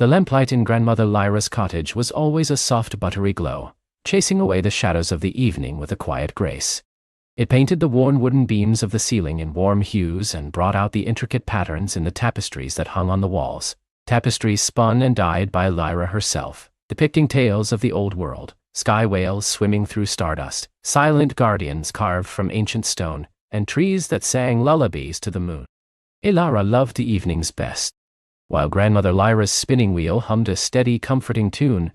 The lamplight in Grandmother Lyra's cottage was always a soft buttery glow, chasing away the shadows of the evening with a quiet grace. It painted the worn wooden beams of the ceiling in warm hues and brought out the intricate patterns in the tapestries that hung on the walls, tapestries spun and dyed by Lyra herself, depicting tales of the old world, sky whales swimming through stardust, silent guardians carved from ancient stone, and trees that sang lullabies to the moon. Elara loved the evenings best. While Grandmother Lyra's spinning wheel hummed a steady, comforting tune,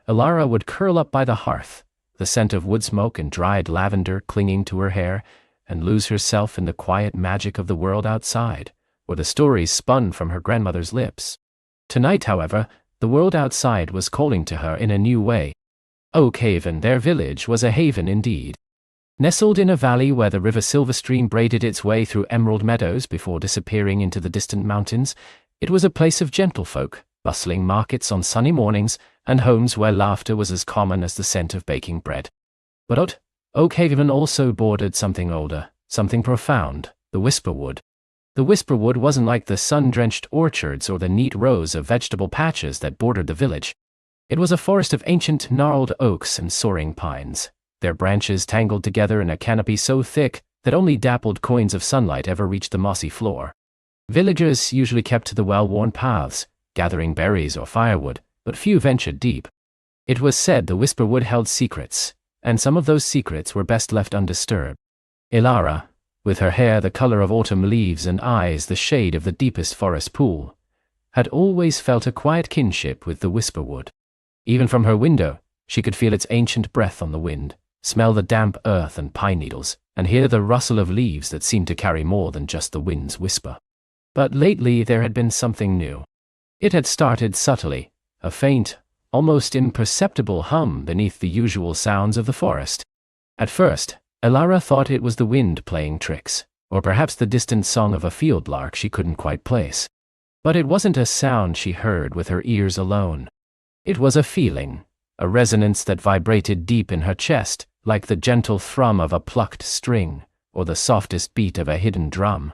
Elara would curl up by the hearth, the scent of wood smoke and dried lavender clinging to her hair, and lose herself in the quiet magic of the world outside, where the stories spun from her grandmother's lips. Tonight, however, the world outside was calling to her in a new way. Oakhaven, their village, was a haven indeed. Nestled in a valley where the river Silverstream braided its way through emerald meadows before disappearing into the distant mountains, it was a place of gentlefolk, bustling markets on sunny mornings, and homes where laughter was as common as the scent of baking bread. But Oakhaven also bordered something older, something profound, the Whisperwood. The Whisperwood wasn't like the sun-drenched orchards or the neat rows of vegetable patches that bordered the village. It was a forest of ancient, gnarled oaks and soaring pines, their branches tangled together in a canopy so thick that only dappled coins of sunlight ever reached the mossy floor. Villagers usually kept to the well-worn paths, gathering berries or firewood, but few ventured deep. It was said the Whisperwood held secrets, and some of those secrets were best left undisturbed. Elara, with her hair the color of autumn leaves and eyes the shade of the deepest forest pool, had always felt a quiet kinship with the Whisperwood. Even from her window, she could feel its ancient breath on the wind, smell the damp earth and pine needles, and hear the rustle of leaves that seemed to carry more than just the wind's whisper. But lately there had been something new. It had started subtly, a faint, almost imperceptible hum beneath the usual sounds of the forest. At first, Elara thought it was the wind playing tricks, or perhaps the distant song of a field lark she couldn't quite place. But it wasn't a sound she heard with her ears alone. It was a feeling, a resonance that vibrated deep in her chest, like the gentle thrum of a plucked string, or the softest beat of a hidden drum.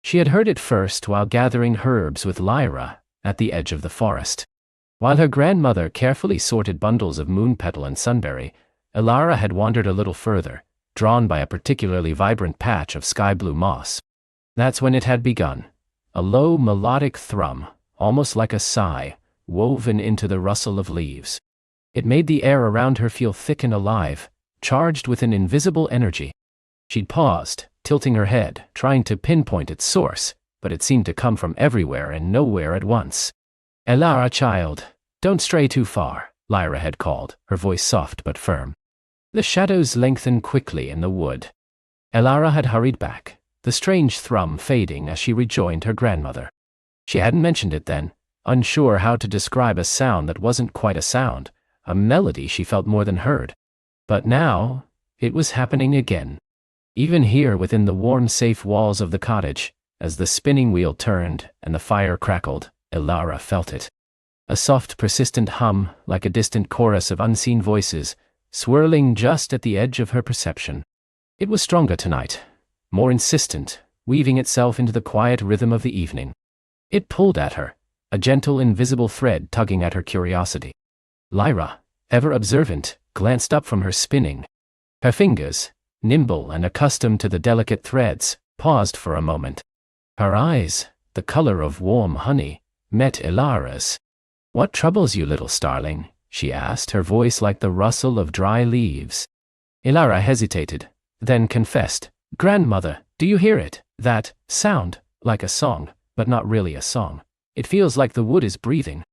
She had heard it first while gathering herbs with Lyra at the edge of the forest. While her grandmother carefully sorted bundles of moonpetal and sunberry, Elara had wandered a little further, drawn by a particularly vibrant patch of sky-blue moss. That's when it had begun, a low melodic thrum, almost like a sigh, woven into the rustle of leaves. It made the air around her feel thick and alive, charged with an invisible energy. She'd paused, tilting her head, trying to pinpoint its source, but it seemed to come from everywhere and nowhere at once. "Elara, child, don't stray too far," Lyra had called, her voice soft but firm. The shadows lengthened quickly in the wood. Elara had hurried back, the strange thrum fading as she rejoined her grandmother. She hadn't mentioned it then, unsure how to describe a sound that wasn't quite a sound, a melody she felt more than heard. But now, it was happening again. Even here within the warm, safe walls of the cottage, as the spinning wheel turned and the fire crackled, Elara felt it. A soft, persistent hum, like a distant chorus of unseen voices, swirling just at the edge of her perception. It was stronger tonight, more insistent, weaving itself into the quiet rhythm of the evening. It pulled at her, a gentle, invisible thread tugging at her curiosity. Lyra, ever observant, glanced up from her spinning. Her fingers, nimble and accustomed to the delicate threads, paused for a moment. Her eyes, the color of warm honey, met Elara's. "What troubles you, little starling?" she asked, her voice like the rustle of dry leaves. Elara hesitated, then confessed, "Grandmother, do you hear it? That sound, like a song, but not really a song. It feels like the wood is breathing."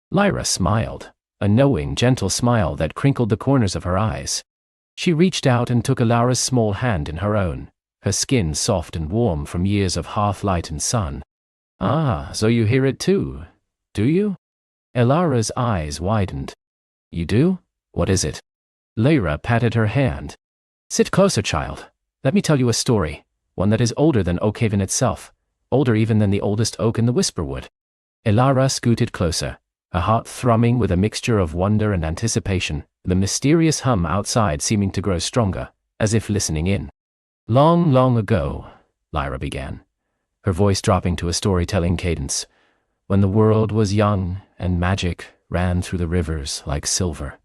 Lyra smiled, a knowing, gentle smile that crinkled the corners of her eyes. She reached out and took Elara's small hand in her own, her skin soft and warm from years of hearth-light and sun. "Ah, so you hear it too, do you?" Elara's eyes widened. "You do? What is it?" Lyra patted her hand. "Sit closer, child. Let me tell you a story, one that is older than Oakhaven itself, older even than the oldest oak in the Whisperwood." Elara scooted closer, her heart thrumming with a mixture of wonder and anticipation, the mysterious hum outside seeming to grow stronger, as if listening in. "Long, long ago," Lyra began, her voice dropping to a storytelling cadence, when the world was young and magic ran through the rivers like silver,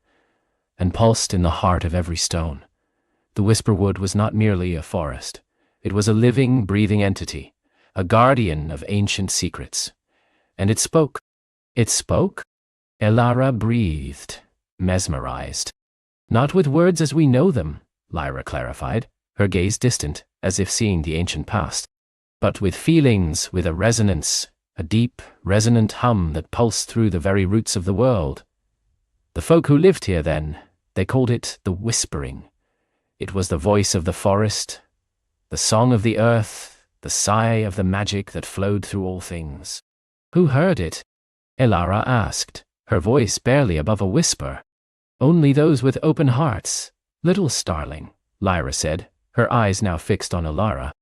and pulsed in the heart of every stone. The Whisperwood was not merely a forest. It was a living, breathing entity, a guardian of ancient secrets. And it spoke. It spoke? Elara breathed, mesmerized. Not with words as we know them, Lyra clarified, her gaze distant, as if seeing the ancient past, but with feelings, with a resonance, a deep, resonant hum that pulsed through the very roots of the world. The folk who lived here then, they called it the Whispering. It was the voice of the forest, the song of the earth, the sigh of the magic that flowed through all things. Who heard it? Elara asked, her voice barely above a whisper. Only those with open hearts, little starling, Lyra said, her eyes now fixed on Elara.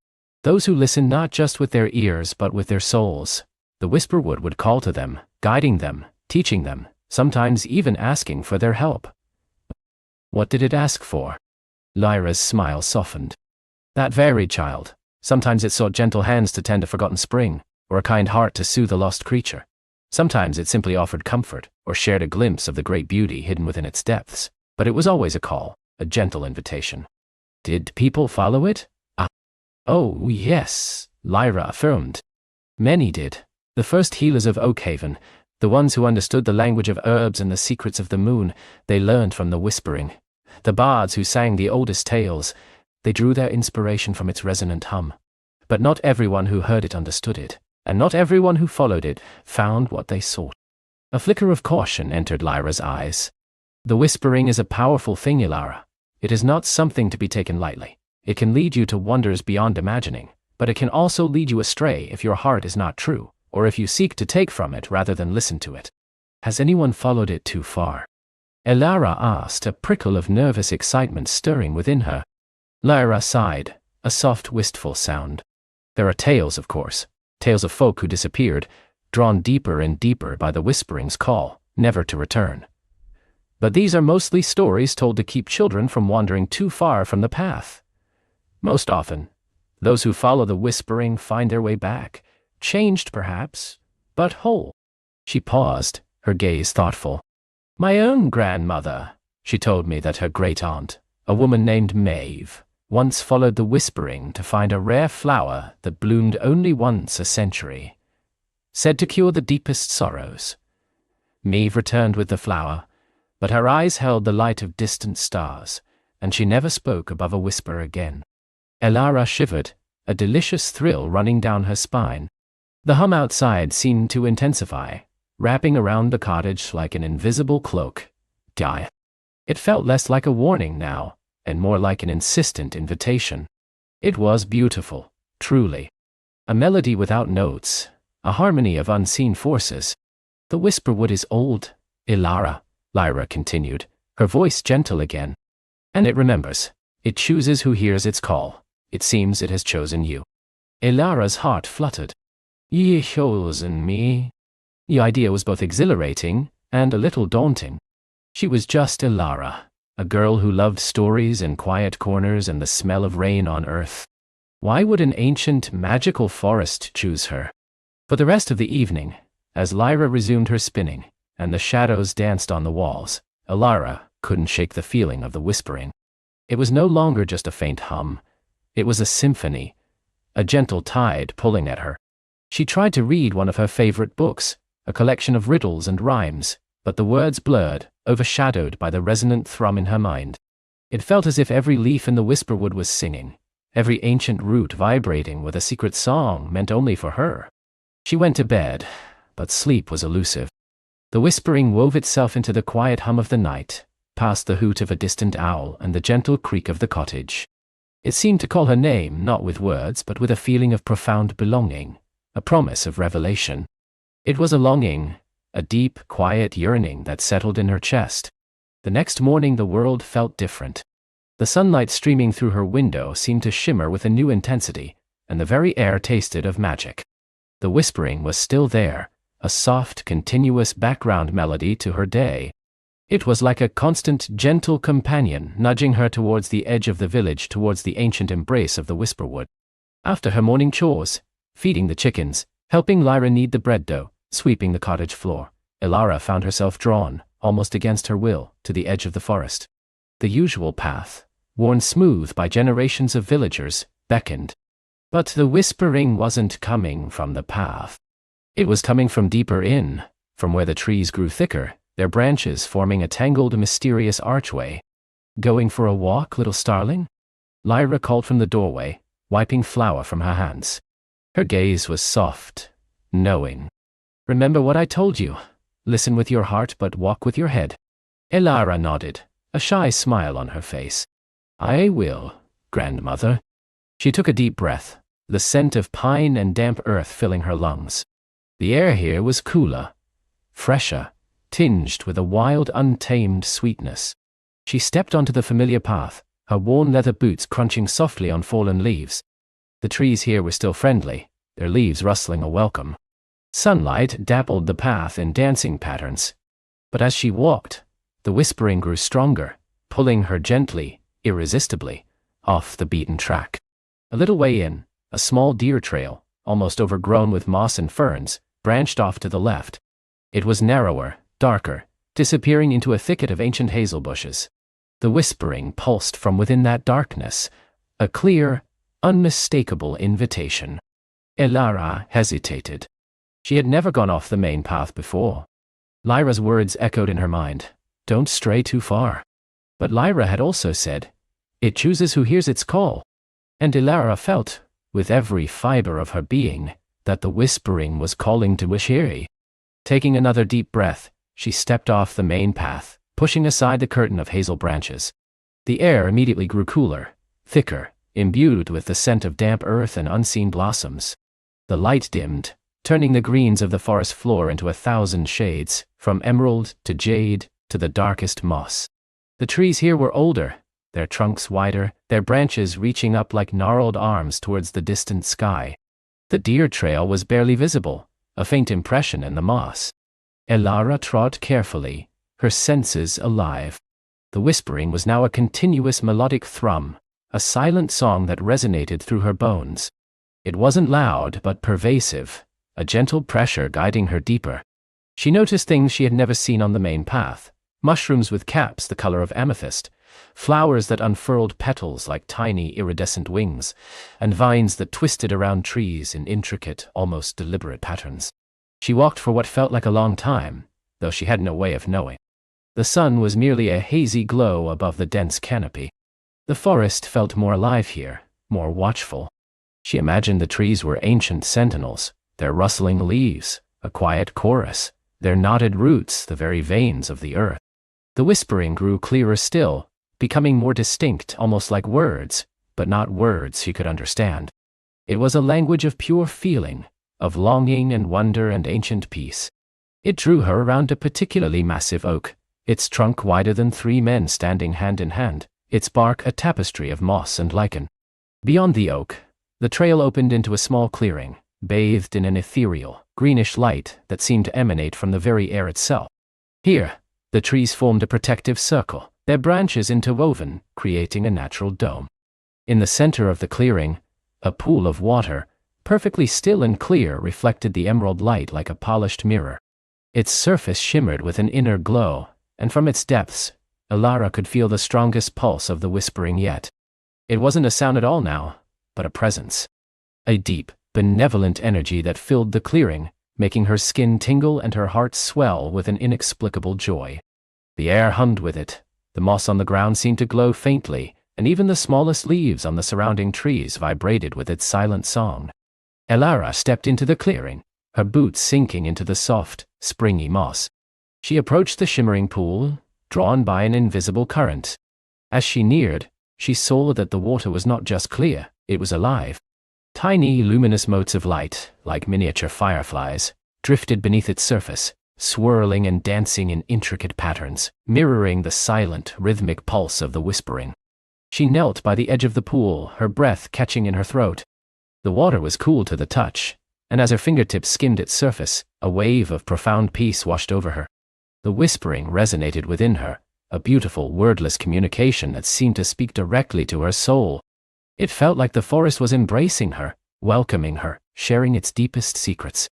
Those who listened not just with their ears but with their souls. The Whisperwood would call to them, guiding them, teaching them, sometimes even asking for their help. What did it ask for? Lyra's smile softened. That varied, child. Sometimes it sought gentle hands to tend a forgotten spring, or a kind heart to soothe a lost creature. Sometimes it simply offered comfort, or shared a glimpse of the great beauty hidden within its depths, but it was always a call, a gentle invitation. Did people follow it? Oh, yes, Lyra affirmed. Many did. The first healers of Oakhaven, the ones who understood the language of herbs and the secrets of the moon, they learned from the Whispering. The bards who sang the oldest tales, they drew their inspiration from its resonant hum. But not everyone who heard it understood it, and not everyone who followed it found what they sought. A flicker of caution entered Lyra's eyes. The Whispering is a powerful thing, Elara. It is not something to be taken lightly. It can lead you to wonders beyond imagining, but it can also lead you astray if your heart is not true, or if you seek to take from it rather than listen to it. Has anyone followed it too far? Elara asked, a prickle of nervous excitement stirring within her. Lyra sighed, a soft, wistful sound. There are tales, of course, tales of folk who disappeared, drawn deeper and deeper by the Whispering's call, never to return. But these are mostly stories told to keep children from wandering too far from the path. Most often, those who follow the Whispering find their way back, changed perhaps, but whole. She paused, her gaze thoughtful. My own grandmother, she told me that her great-aunt, a woman named Maeve, once followed the Whispering to find a rare flower that bloomed only once a century, said to cure the deepest sorrows. Maeve returned with the flower, but her eyes held the light of distant stars, and she never spoke above a whisper again. Elara shivered, a delicious thrill running down her spine. The hum outside seemed to intensify, wrapping around the cottage like an invisible cloak. Die. It felt less like a warning now, and more like an insistent invitation. It was beautiful, truly. A melody without notes, a harmony of unseen forces. The Whisperwood is old, Elara, Lyra continued, her voice gentle again. And it remembers. It chooses who hears its call. It seems it has chosen you. Elara's heart fluttered. Ye chosen me? The idea was both exhilarating and a little daunting. She was just Elara, a girl who loved stories and quiet corners and the smell of rain on earth. Why would an ancient, magical forest choose her? For the rest of the evening, as Lyra resumed her spinning, and the shadows danced on the walls, Elara couldn't shake the feeling of the Whispering. It was no longer just a faint hum. It was a symphony, a gentle tide pulling at her. She tried to read one of her favorite books, a collection of riddles and rhymes, but the words blurred, overshadowed by the resonant thrum in her mind. It felt as if every leaf in the Whisperwood was singing, every ancient root vibrating with a secret song meant only for her. She went to bed, but sleep was elusive. The Whispering wove itself into the quiet hum of the night, past the hoot of a distant owl and the gentle creak of the cottage. It seemed to call her name not with words but with a feeling of profound belonging, a promise of revelation. It was a longing, a deep, quiet yearning that settled in her chest. The next morning the world felt different. The sunlight streaming through her window seemed to shimmer with a new intensity, and the very air tasted of magic. The Whispering was still there, a soft, continuous background melody to her day. It was like a constant, gentle companion nudging her towards the edge of the village, towards the ancient embrace of the Whisperwood. After her morning chores, feeding the chickens, helping Lyra knead the bread dough, Sweeping the cottage floor, Elara found herself drawn, almost against her will, to the edge of the forest. The usual path, worn smooth by generations of villagers, beckoned. But the whispering wasn't coming from the path. It was coming from deeper in, from where the trees grew thicker, their branches forming a tangled, mysterious archway. "Going for a walk, little starling?" Lyra called from the doorway, wiping flour from her hands. Her gaze was soft, knowing. "Remember what I told you. Listen with your heart but walk with your head." Elara nodded, a shy smile on her face. "I will, grandmother." She took a deep breath, the scent of pine and damp earth filling her lungs. The air here was cooler, fresher, tinged with a wild, untamed sweetness. She stepped onto the familiar path, her worn leather boots crunching softly on fallen leaves. The trees here were still friendly, their leaves rustling a welcome. Sunlight dappled the path in dancing patterns. But as she walked, the whispering grew stronger, pulling her gently, irresistibly, off the beaten track. A little way in, a small deer trail, almost overgrown with moss and ferns, branched off to the left. It was narrower, darker, disappearing into a thicket of ancient hazel bushes. The whispering pulsed from within that darkness, a clear, unmistakable invitation. Elara hesitated. She had never gone off the main path before. Lyra's words echoed in her mind, "Don't stray too far." But Lyra had also said, "It chooses who hears its call." And Elara felt, with every fiber of her being, that the whispering was calling to Wishiri. Taking another deep breath, she stepped off the main path, pushing aside the curtain of hazel branches. The air immediately grew cooler, thicker, imbued with the scent of damp earth and unseen blossoms. The light dimmed, turning the greens of the forest floor into 1,000 shades, from emerald to jade to the darkest moss. The trees here were older, their trunks wider, their branches reaching up like gnarled arms towards the distant sky. The deer trail was barely visible, a faint impression in the moss. Elara trod carefully, her senses alive. The whispering was now a continuous melodic thrum, a silent song that resonated through her bones. It wasn't loud but pervasive, a gentle pressure guiding her deeper. She noticed things she had never seen on the main path: mushrooms with caps the color of amethyst, flowers that unfurled petals like tiny iridescent wings, and vines that twisted around trees in intricate, almost deliberate patterns. She walked for what felt like a long time, though she had no way of knowing. The sun was merely a hazy glow above the dense canopy. The forest felt more alive here, more watchful. She imagined the trees were ancient sentinels, their rustling leaves, a quiet chorus, their knotted roots the very veins of the earth. The whispering grew clearer still, becoming more distinct, almost like words, but not words she could understand. It was a language of pure feeling, of longing and wonder and ancient peace. It drew her around a particularly massive oak, its trunk wider than 3 men standing hand in hand, its bark a tapestry of moss and lichen. Beyond the oak, the trail opened into a small clearing, bathed in an ethereal, greenish light that seemed to emanate from the very air itself. Here, the trees formed a protective circle, their branches interwoven, creating a natural dome. In the center of the clearing, a pool of water, perfectly still and clear, reflected the emerald light like a polished mirror. Its surface shimmered with an inner glow, and from its depths, Elara could feel the strongest pulse of the whispering yet. It wasn't a sound at all now, but a presence. A deep, benevolent energy that filled the clearing, making her skin tingle and her heart swell with an inexplicable joy. The air hummed with it, the moss on the ground seemed to glow faintly, and even the smallest leaves on the surrounding trees vibrated with its silent song. Elara stepped into the clearing, her boots sinking into the soft, springy moss. She approached the shimmering pool, drawn by an invisible current. As she neared, she saw that the water was not just clear, it was alive. Tiny, luminous motes of light, like miniature fireflies, drifted beneath its surface, swirling and dancing in intricate patterns, mirroring the silent, rhythmic pulse of the whispering. She knelt by the edge of the pool, her breath catching in her throat. The water was cool to the touch, and as her fingertips skimmed its surface, a wave of profound peace washed over her. The whispering resonated within her, a beautiful, wordless communication that seemed to speak directly to her soul. It felt like the forest was embracing her, welcoming her, sharing its deepest secrets.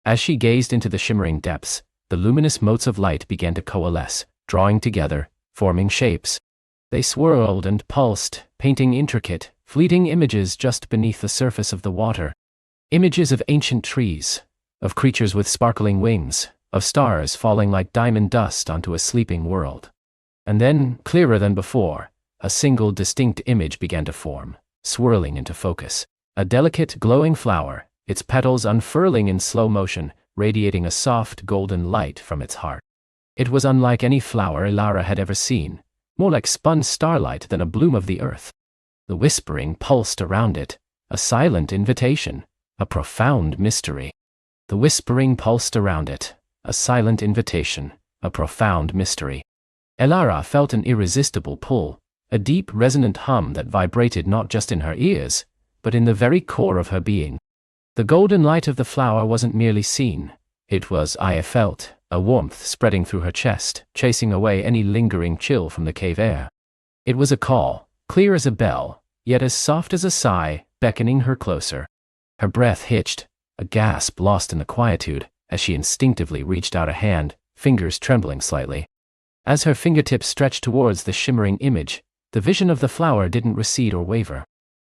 As she gazed into the shimmering depths, the luminous motes of light began to coalesce, drawing together, forming shapes. They swirled and pulsed, painting intricate, fleeting images just beneath the surface of the water. Images of ancient trees, of creatures with sparkling wings, of stars falling like diamond dust onto a sleeping world. And then, clearer than before, a single distinct image began to form, swirling into focus. A delicate, glowing flower, its petals unfurling in slow motion, radiating a soft, golden light from its heart. It was unlike any flower Elara had ever seen, more like spun starlight than a bloom of the earth. The whispering pulsed around it, a silent invitation, a profound mystery. The whispering pulsed around it, a silent invitation, a profound mystery. Elara felt an irresistible pull, a deep resonant hum that vibrated not just in her ears, but in the very core of her being. The golden light of the flower wasn't merely seen, it was, felt, a warmth spreading through her chest, chasing away any lingering chill from the cave air. It was a call, clear as a bell, yet as soft as a sigh, beckoning her closer. Her breath hitched, a gasp lost in the quietude, as she instinctively reached out a hand, fingers trembling slightly. As her fingertips stretched towards the shimmering image, the vision of the flower didn't recede or waver.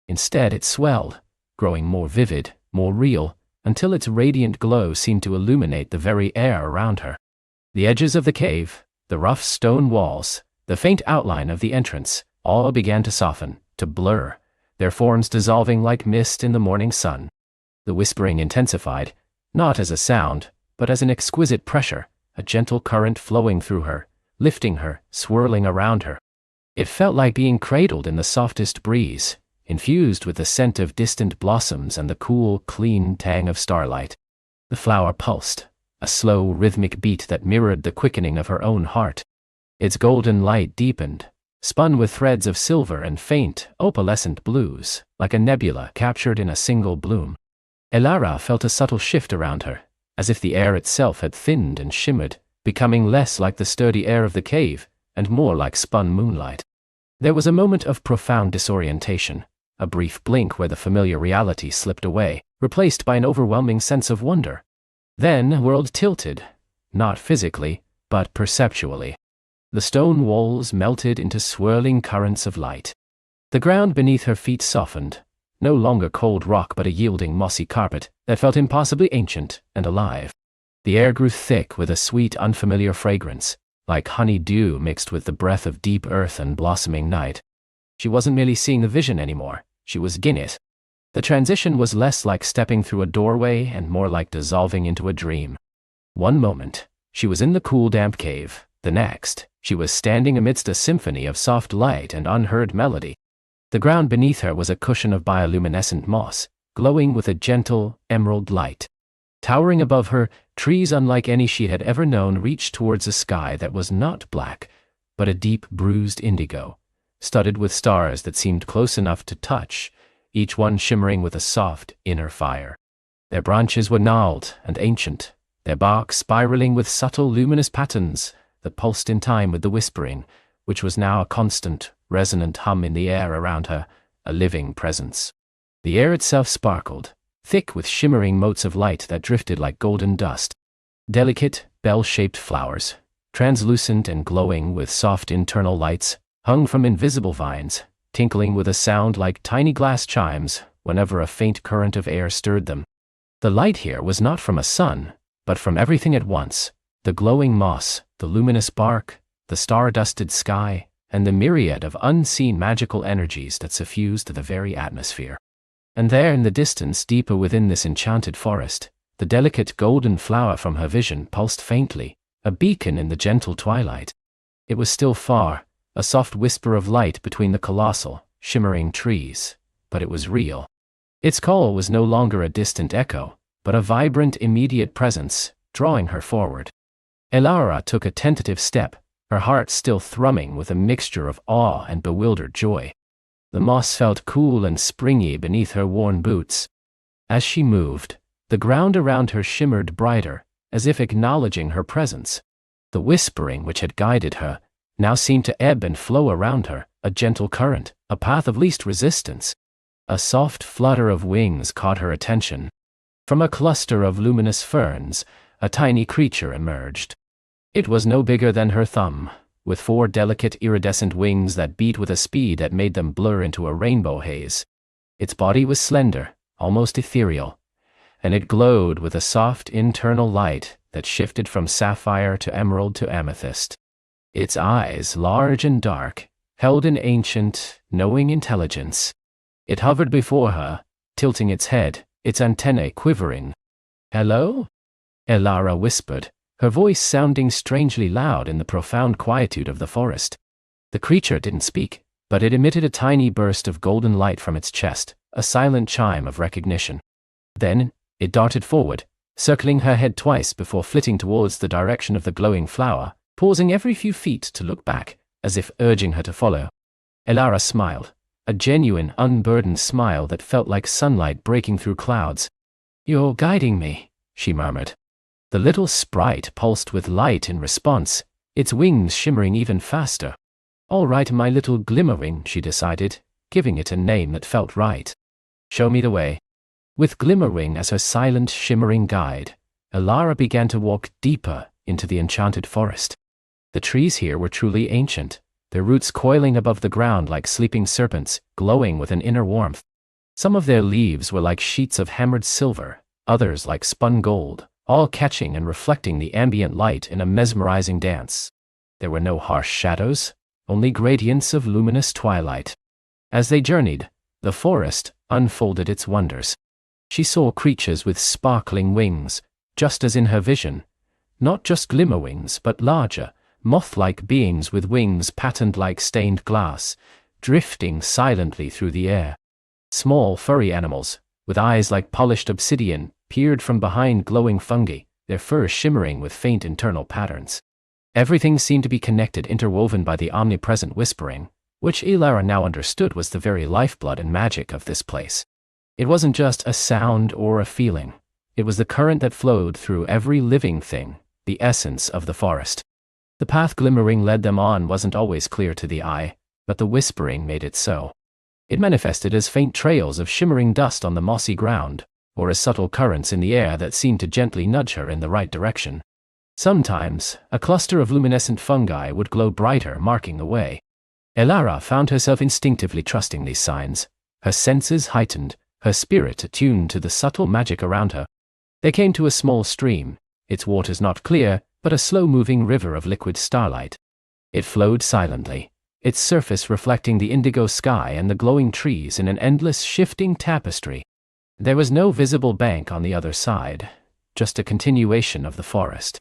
Instead, it swelled, growing more vivid, more real, until its radiant glow seemed to illuminate the very air around her. The edges of the cave, the rough stone walls, the faint outline of the entrance, all began to soften, to blur, their forms dissolving like mist in the morning sun. The whispering intensified, not as a sound, but as an exquisite pressure, a gentle current flowing through her, lifting her, swirling around her. It felt like being cradled in the softest breeze, infused with the scent of distant blossoms and the cool, clean tang of starlight. The flower pulsed, a slow, rhythmic beat that mirrored the quickening of her own heart. Its golden light deepened, spun with threads of silver and faint, opalescent blues, like a nebula captured in a single bloom. Elara felt a subtle shift around her, as if the air itself had thinned and shimmered, becoming less like the sturdy air of the cave, and more like spun moonlight. There was a moment of profound disorientation, a brief blink where the familiar reality slipped away, replaced by an overwhelming sense of wonder. Then the world tilted, not physically, but perceptually. The stone walls melted into swirling currents of light. The ground beneath her feet softened, no longer cold rock but a yielding mossy carpet that felt impossibly ancient and alive. The air grew thick with a sweet, unfamiliar fragrance, like honey dew mixed with the breath of deep earth and blossoming night. She wasn't merely seeing the vision anymore, she was in it. The transition was less like stepping through a doorway and more like dissolving into a dream. One moment, she was in the cool, damp cave. The next, she was standing amidst a symphony of soft light and unheard melody. The ground beneath her was a cushion of bioluminescent moss, glowing with a gentle, emerald light. Towering above her, trees unlike any she had ever known reached towards a sky that was not black, but a deep, bruised indigo, studded with stars that seemed close enough to touch, each one shimmering with a soft, inner fire. Their branches were gnarled and ancient, their bark spiraling with subtle, luminous patterns that pulsed in time with the whispering, which was now a constant, resonant hum in the air around her, a living presence. The air itself sparkled, thick with shimmering motes of light that drifted like golden dust. Delicate, bell-shaped flowers, translucent and glowing with soft internal lights, hung from invisible vines, tinkling with a sound like tiny glass chimes whenever a faint current of air stirred them. The light here was not from a sun, but from everything at once: the glowing moss, the luminous bark, the star-dusted sky, and the myriad of unseen magical energies that suffused the very atmosphere. And there in the distance, deeper within this enchanted forest, the delicate golden flower from her vision pulsed faintly, a beacon in the gentle twilight. It was still far, a soft whisper of light between the colossal, shimmering trees, but it was real. Its call was no longer a distant echo, but a vibrant, immediate presence, drawing her forward. Elara took a tentative step, her heart still thrumming with a mixture of awe and bewildered joy. The moss felt cool and springy beneath her worn boots. As she moved, the ground around her shimmered brighter, as if acknowledging her presence. The whispering which had guided her now seemed to ebb and flow around her, a gentle current, a path of least resistance. A soft flutter of wings caught her attention. From a cluster of luminous ferns, a tiny creature emerged. It was no bigger than her thumb, with 4 delicate iridescent wings that beat with a speed that made them blur into a rainbow haze. Its body was slender, almost ethereal, and it glowed with a soft internal light that shifted from sapphire to emerald to amethyst. Its eyes, large and dark, held an ancient, knowing intelligence. It hovered before her, tilting its head, its antennae quivering. "Hello?" Elara whispered, her voice sounding strangely loud in the profound quietude of the forest. The creature didn't speak, but it emitted a tiny burst of golden light from its chest, a silent chime of recognition. Then, it darted forward, circling her head twice before flitting towards the direction of the glowing flower, pausing every few feet to look back, as if urging her to follow. Elara smiled, a genuine, unburdened smile that felt like sunlight breaking through clouds. "You're guiding me," she murmured. The little sprite pulsed with light in response, its wings shimmering even faster. "All right, my little Glimmering," she decided, giving it a name that felt right. "Show me the way." With Glimmering as her silent, shimmering guide, Elara began to walk deeper into the enchanted forest. The trees here were truly ancient, their roots coiling above the ground like sleeping serpents, glowing with an inner warmth. Some of their leaves were like sheets of hammered silver, others like spun gold, all catching and reflecting the ambient light in a mesmerizing dance. There were no harsh shadows, only gradients of luminous twilight. As they journeyed, the forest unfolded its wonders. She saw creatures with sparkling wings, just as in her vision. Not just glimmerwings, but larger, moth-like beings with wings patterned like stained glass, drifting silently through the air. Small, furry animals, with eyes like polished obsidian, peered from behind glowing fungi, their fur shimmering with faint internal patterns. Everything seemed to be connected, interwoven by the omnipresent whispering, which Elara now understood was the very lifeblood and magic of this place. It wasn't just a sound or a feeling. It was the current that flowed through every living thing, the essence of the forest. The path Glimmering led them on wasn't always clear to the eye, but the whispering made it so. It manifested as faint trails of shimmering dust on the mossy ground, or as subtle currents in the air that seemed to gently nudge her in the right direction. Sometimes, a cluster of luminescent fungi would glow brighter, marking the way. Elara found herself instinctively trusting these signs, her senses heightened, her spirit attuned to the subtle magic around her. They came to a small stream, its waters not clear, but a slow-moving river of liquid starlight. It flowed silently, its surface reflecting the indigo sky and the glowing trees in an endless shifting tapestry. There was no visible bank on the other side, just a continuation of the forest.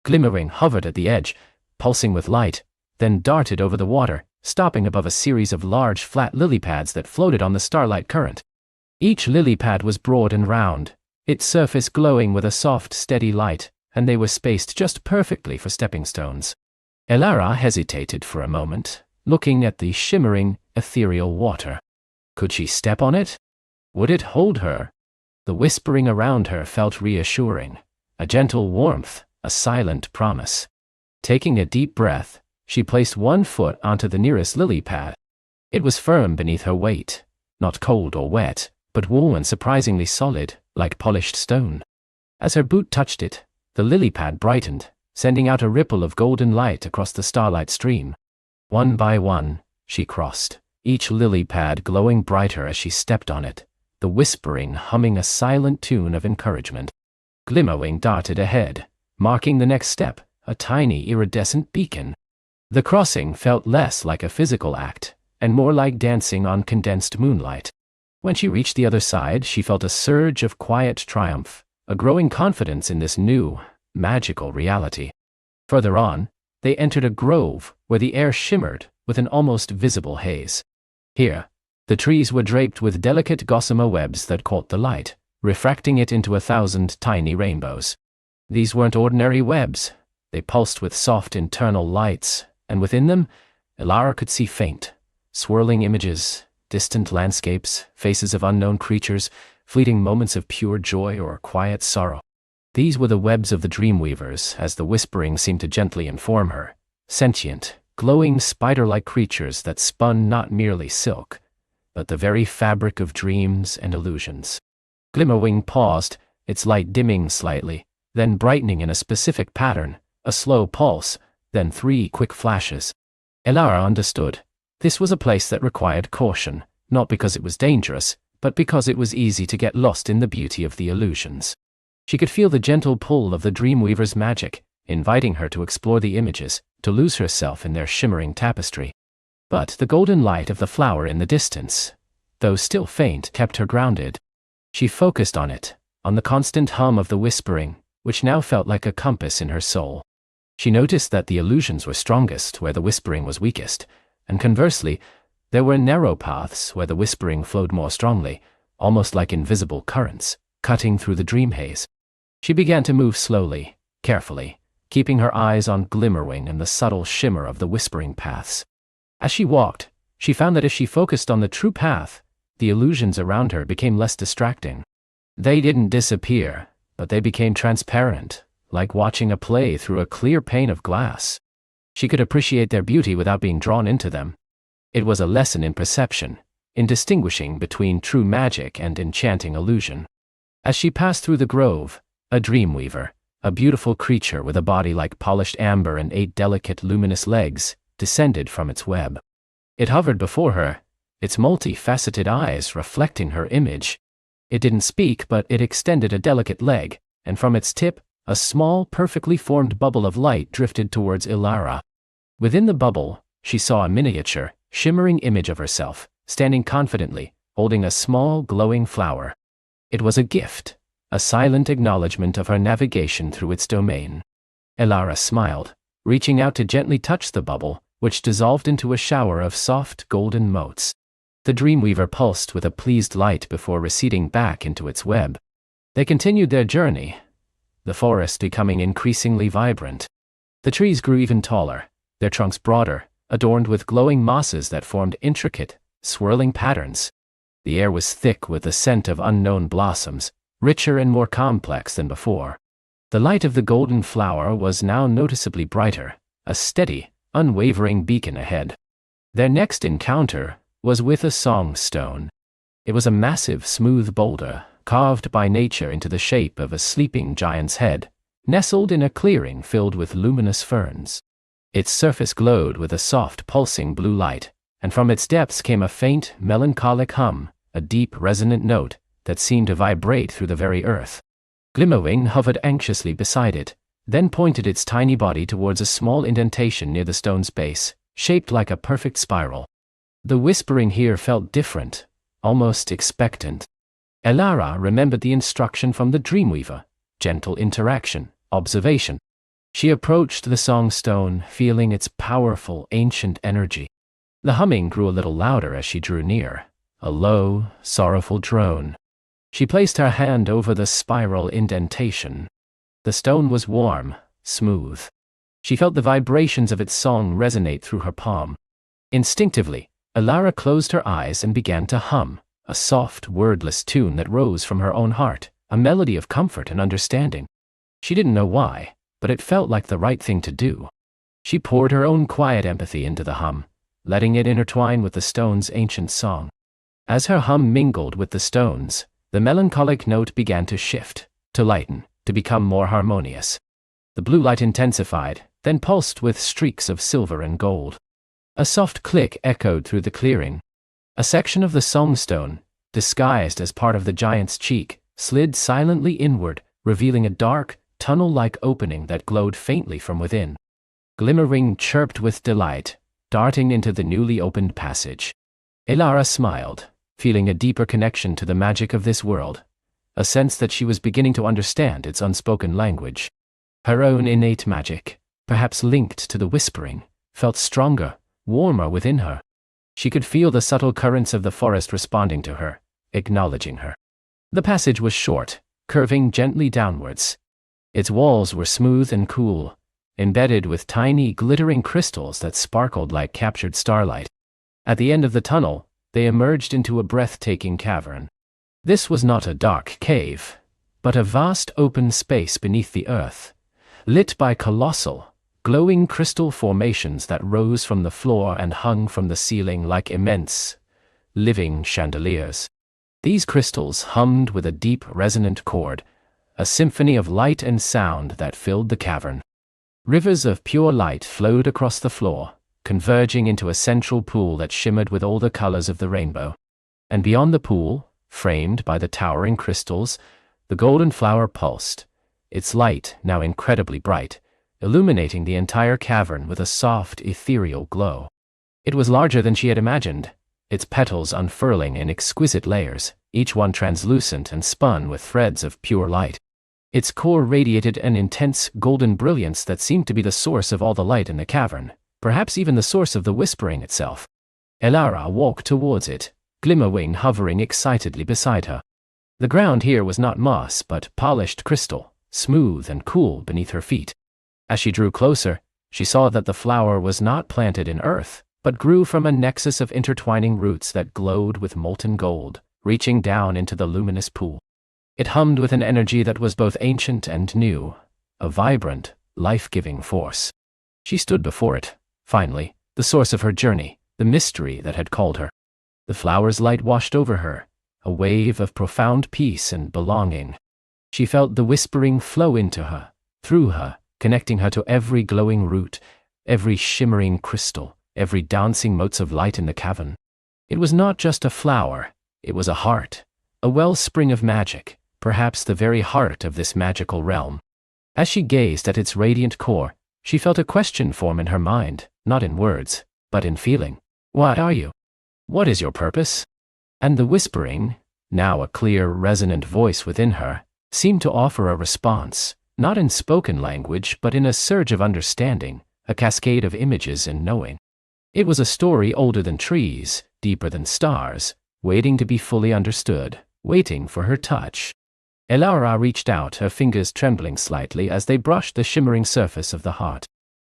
Glimmering hovered at the edge, pulsing with light, then darted over the water, stopping above a series of large flat lily pads that floated on the starlight current. Each lily pad was broad and round, its surface glowing with a soft, steady light, and they were spaced just perfectly for stepping stones. Elara hesitated for a moment, looking at the shimmering, ethereal water. Could she step on it? Would it hold her? The whispering around her felt reassuring, a gentle warmth, a silent promise. Taking a deep breath, she placed one foot onto the nearest lily pad. It was firm beneath her weight, not cold or wet, but warm and surprisingly solid, like polished stone. As her boot touched it, the lily pad brightened, sending out a ripple of golden light across the starlight stream. One by one, she crossed, each lily pad glowing brighter as she stepped on it, the whispering humming a silent tune of encouragement. Glimmering darted ahead, marking the next step, a tiny iridescent beacon. The crossing felt less like a physical act, and more like dancing on condensed moonlight. When she reached the other side, she felt a surge of quiet triumph, a growing confidence in this new, magical reality. Further on, they entered a grove where the air shimmered with an almost visible haze. Here, the trees were draped with delicate gossamer webs that caught the light, refracting it into 1,000 tiny rainbows. These weren't ordinary webs. They pulsed with soft internal lights, and within them, Elara could see faint, swirling images, distant landscapes, faces of unknown creatures, fleeting moments of pure joy or quiet sorrow. These were the webs of the dreamweavers, as the whispering seemed to gently inform her, sentient, glowing spider-like creatures that spun not merely silk, but the very fabric of dreams and illusions. Glimmerwing paused, its light dimming slightly, then brightening in a specific pattern, a slow pulse, then 3 quick flashes. Elara understood. This was a place that required caution, not because it was dangerous, but because it was easy to get lost in the beauty of the illusions. She could feel the gentle pull of the Dreamweaver's magic, inviting her to explore the images, to lose herself in their shimmering tapestry. But the golden light of the flower in the distance, though still faint, kept her grounded. She focused on it, on the constant hum of the whispering, which now felt like a compass in her soul. She noticed that the illusions were strongest where the whispering was weakest, and conversely, there were narrow paths where the whispering flowed more strongly, almost like invisible currents, cutting through the dream haze. She began to move slowly, carefully, keeping her eyes on Glimmerwing and the subtle shimmer of the whispering paths. As she walked, she found that if she focused on the true path, the illusions around her became less distracting. They didn't disappear, but they became transparent, like watching a play through a clear pane of glass. She could appreciate their beauty without being drawn into them. It was a lesson in perception, in distinguishing between true magic and enchanting illusion. As she passed through the grove, a Dreamweaver, a beautiful creature with a body like polished amber and 8 delicate luminous legs, descended from its web. It hovered before her, its multi-faceted eyes reflecting her image. It didn't speak, but it extended a delicate leg, and from its tip, a small, perfectly formed bubble of light drifted towards Elara. Within the bubble, she saw a miniature, shimmering image of herself, standing confidently, holding a small, glowing flower. It was a gift, a silent acknowledgement of her navigation through its domain. Elara smiled, reaching out to gently touch the bubble, which dissolved into a shower of soft, golden motes. The Dreamweaver pulsed with a pleased light before receding back into its web. They continued their journey, the forest becoming increasingly vibrant. The trees grew even taller, their trunks broader, adorned with glowing mosses that formed intricate, swirling patterns. The air was thick with the scent of unknown blossoms, richer and more complex than before. The light of the golden flower was now noticeably brighter, a steady, unwavering beacon ahead. Their next encounter was with a song stone. It was a massive, smooth boulder, carved by nature into the shape of a sleeping giant's head, nestled in a clearing filled with luminous ferns. Its surface glowed with a soft, pulsing blue light, and from its depths came a faint, melancholic hum, a deep, resonant note that seemed to vibrate through the very earth. Glimmerwing hovered anxiously beside it, then pointed its tiny body towards a small indentation near the stone's base, shaped like a perfect spiral. The whispering here felt different, almost expectant. Elara remembered the instruction from the Dreamweaver: gentle interaction, observation. She approached the song stone, feeling its powerful, ancient energy. The humming grew a little louder as she drew near, a low, sorrowful drone. She placed her hand over the spiral indentation. The stone was warm, smooth. She felt the vibrations of its song resonate through her palm. Instinctively, Elara closed her eyes and began to hum, a soft, wordless tune that rose from her own heart, a melody of comfort and understanding. She didn't know why, but it felt like the right thing to do. She poured her own quiet empathy into the hum, letting it intertwine with the stone's ancient song. As her hum mingled with the stone's, the melancholic note began to shift, to lighten, to become more harmonious. The blue light intensified, then pulsed with streaks of silver and gold. A soft click echoed through the clearing. A section of the songstone, disguised as part of the giant's cheek, slid silently inward, revealing a dark, tunnel-like opening that glowed faintly from within. Glimmerwing chirped with delight, darting into the newly opened passage. Elara smiled, feeling a deeper connection to the magic of this world, a sense that she was beginning to understand its unspoken language. Her own innate magic, perhaps linked to the whispering, felt stronger, warmer within her. She could feel the subtle currents of the forest responding to her, acknowledging her. The passage was short, curving gently downwards. Its walls were smooth and cool, embedded with tiny, glittering crystals that sparkled like captured starlight. At the end of the tunnel, they emerged into a breathtaking cavern. This was not a dark cave, but a vast open space beneath the earth, lit by colossal, glowing crystal formations that rose from the floor and hung from the ceiling like immense, living chandeliers. These crystals hummed with a deep, resonant chord, a symphony of light and sound that filled the cavern. Rivers of pure light flowed across the floor, converging into a central pool that shimmered with all the colors of the rainbow. And beyond the pool, framed by the towering crystals, the golden flower pulsed, its light now incredibly bright, illuminating the entire cavern with a soft, ethereal glow. It was larger than she had imagined, its petals unfurling in exquisite layers, each one translucent and spun with threads of pure light. Its core radiated an intense golden brilliance that seemed to be the source of all the light in the cavern, perhaps even the source of the whispering itself. Elara walked towards it, Glimmerwing hovering excitedly beside her. The ground here was not moss but polished crystal, smooth and cool beneath her feet. As she drew closer, she saw that the flower was not planted in earth, but grew from a nexus of intertwining roots that glowed with molten gold, reaching down into the luminous pool. It hummed with an energy that was both ancient and new, a vibrant, life-giving force. She stood before it, finally, the source of her journey, the mystery that had called her. The flower's light washed over her, a wave of profound peace and belonging. She felt the whispering flow into her, through her, connecting her to every glowing root, every shimmering crystal, every dancing motes of light in the cavern. It was not just a flower, it was a heart, a wellspring of magic, perhaps the very heart of this magical realm. As she gazed at its radiant core, she felt a question form in her mind, not in words, but in feeling. What are you? What is your purpose? And the whispering, now a clear, resonant voice within her, seemed to offer a response, not in spoken language but in a surge of understanding, a cascade of images and knowing. It was a story older than trees, deeper than stars, waiting to be fully understood, waiting for her touch. Elara reached out, her fingers trembling slightly as they brushed the shimmering surface of the heart.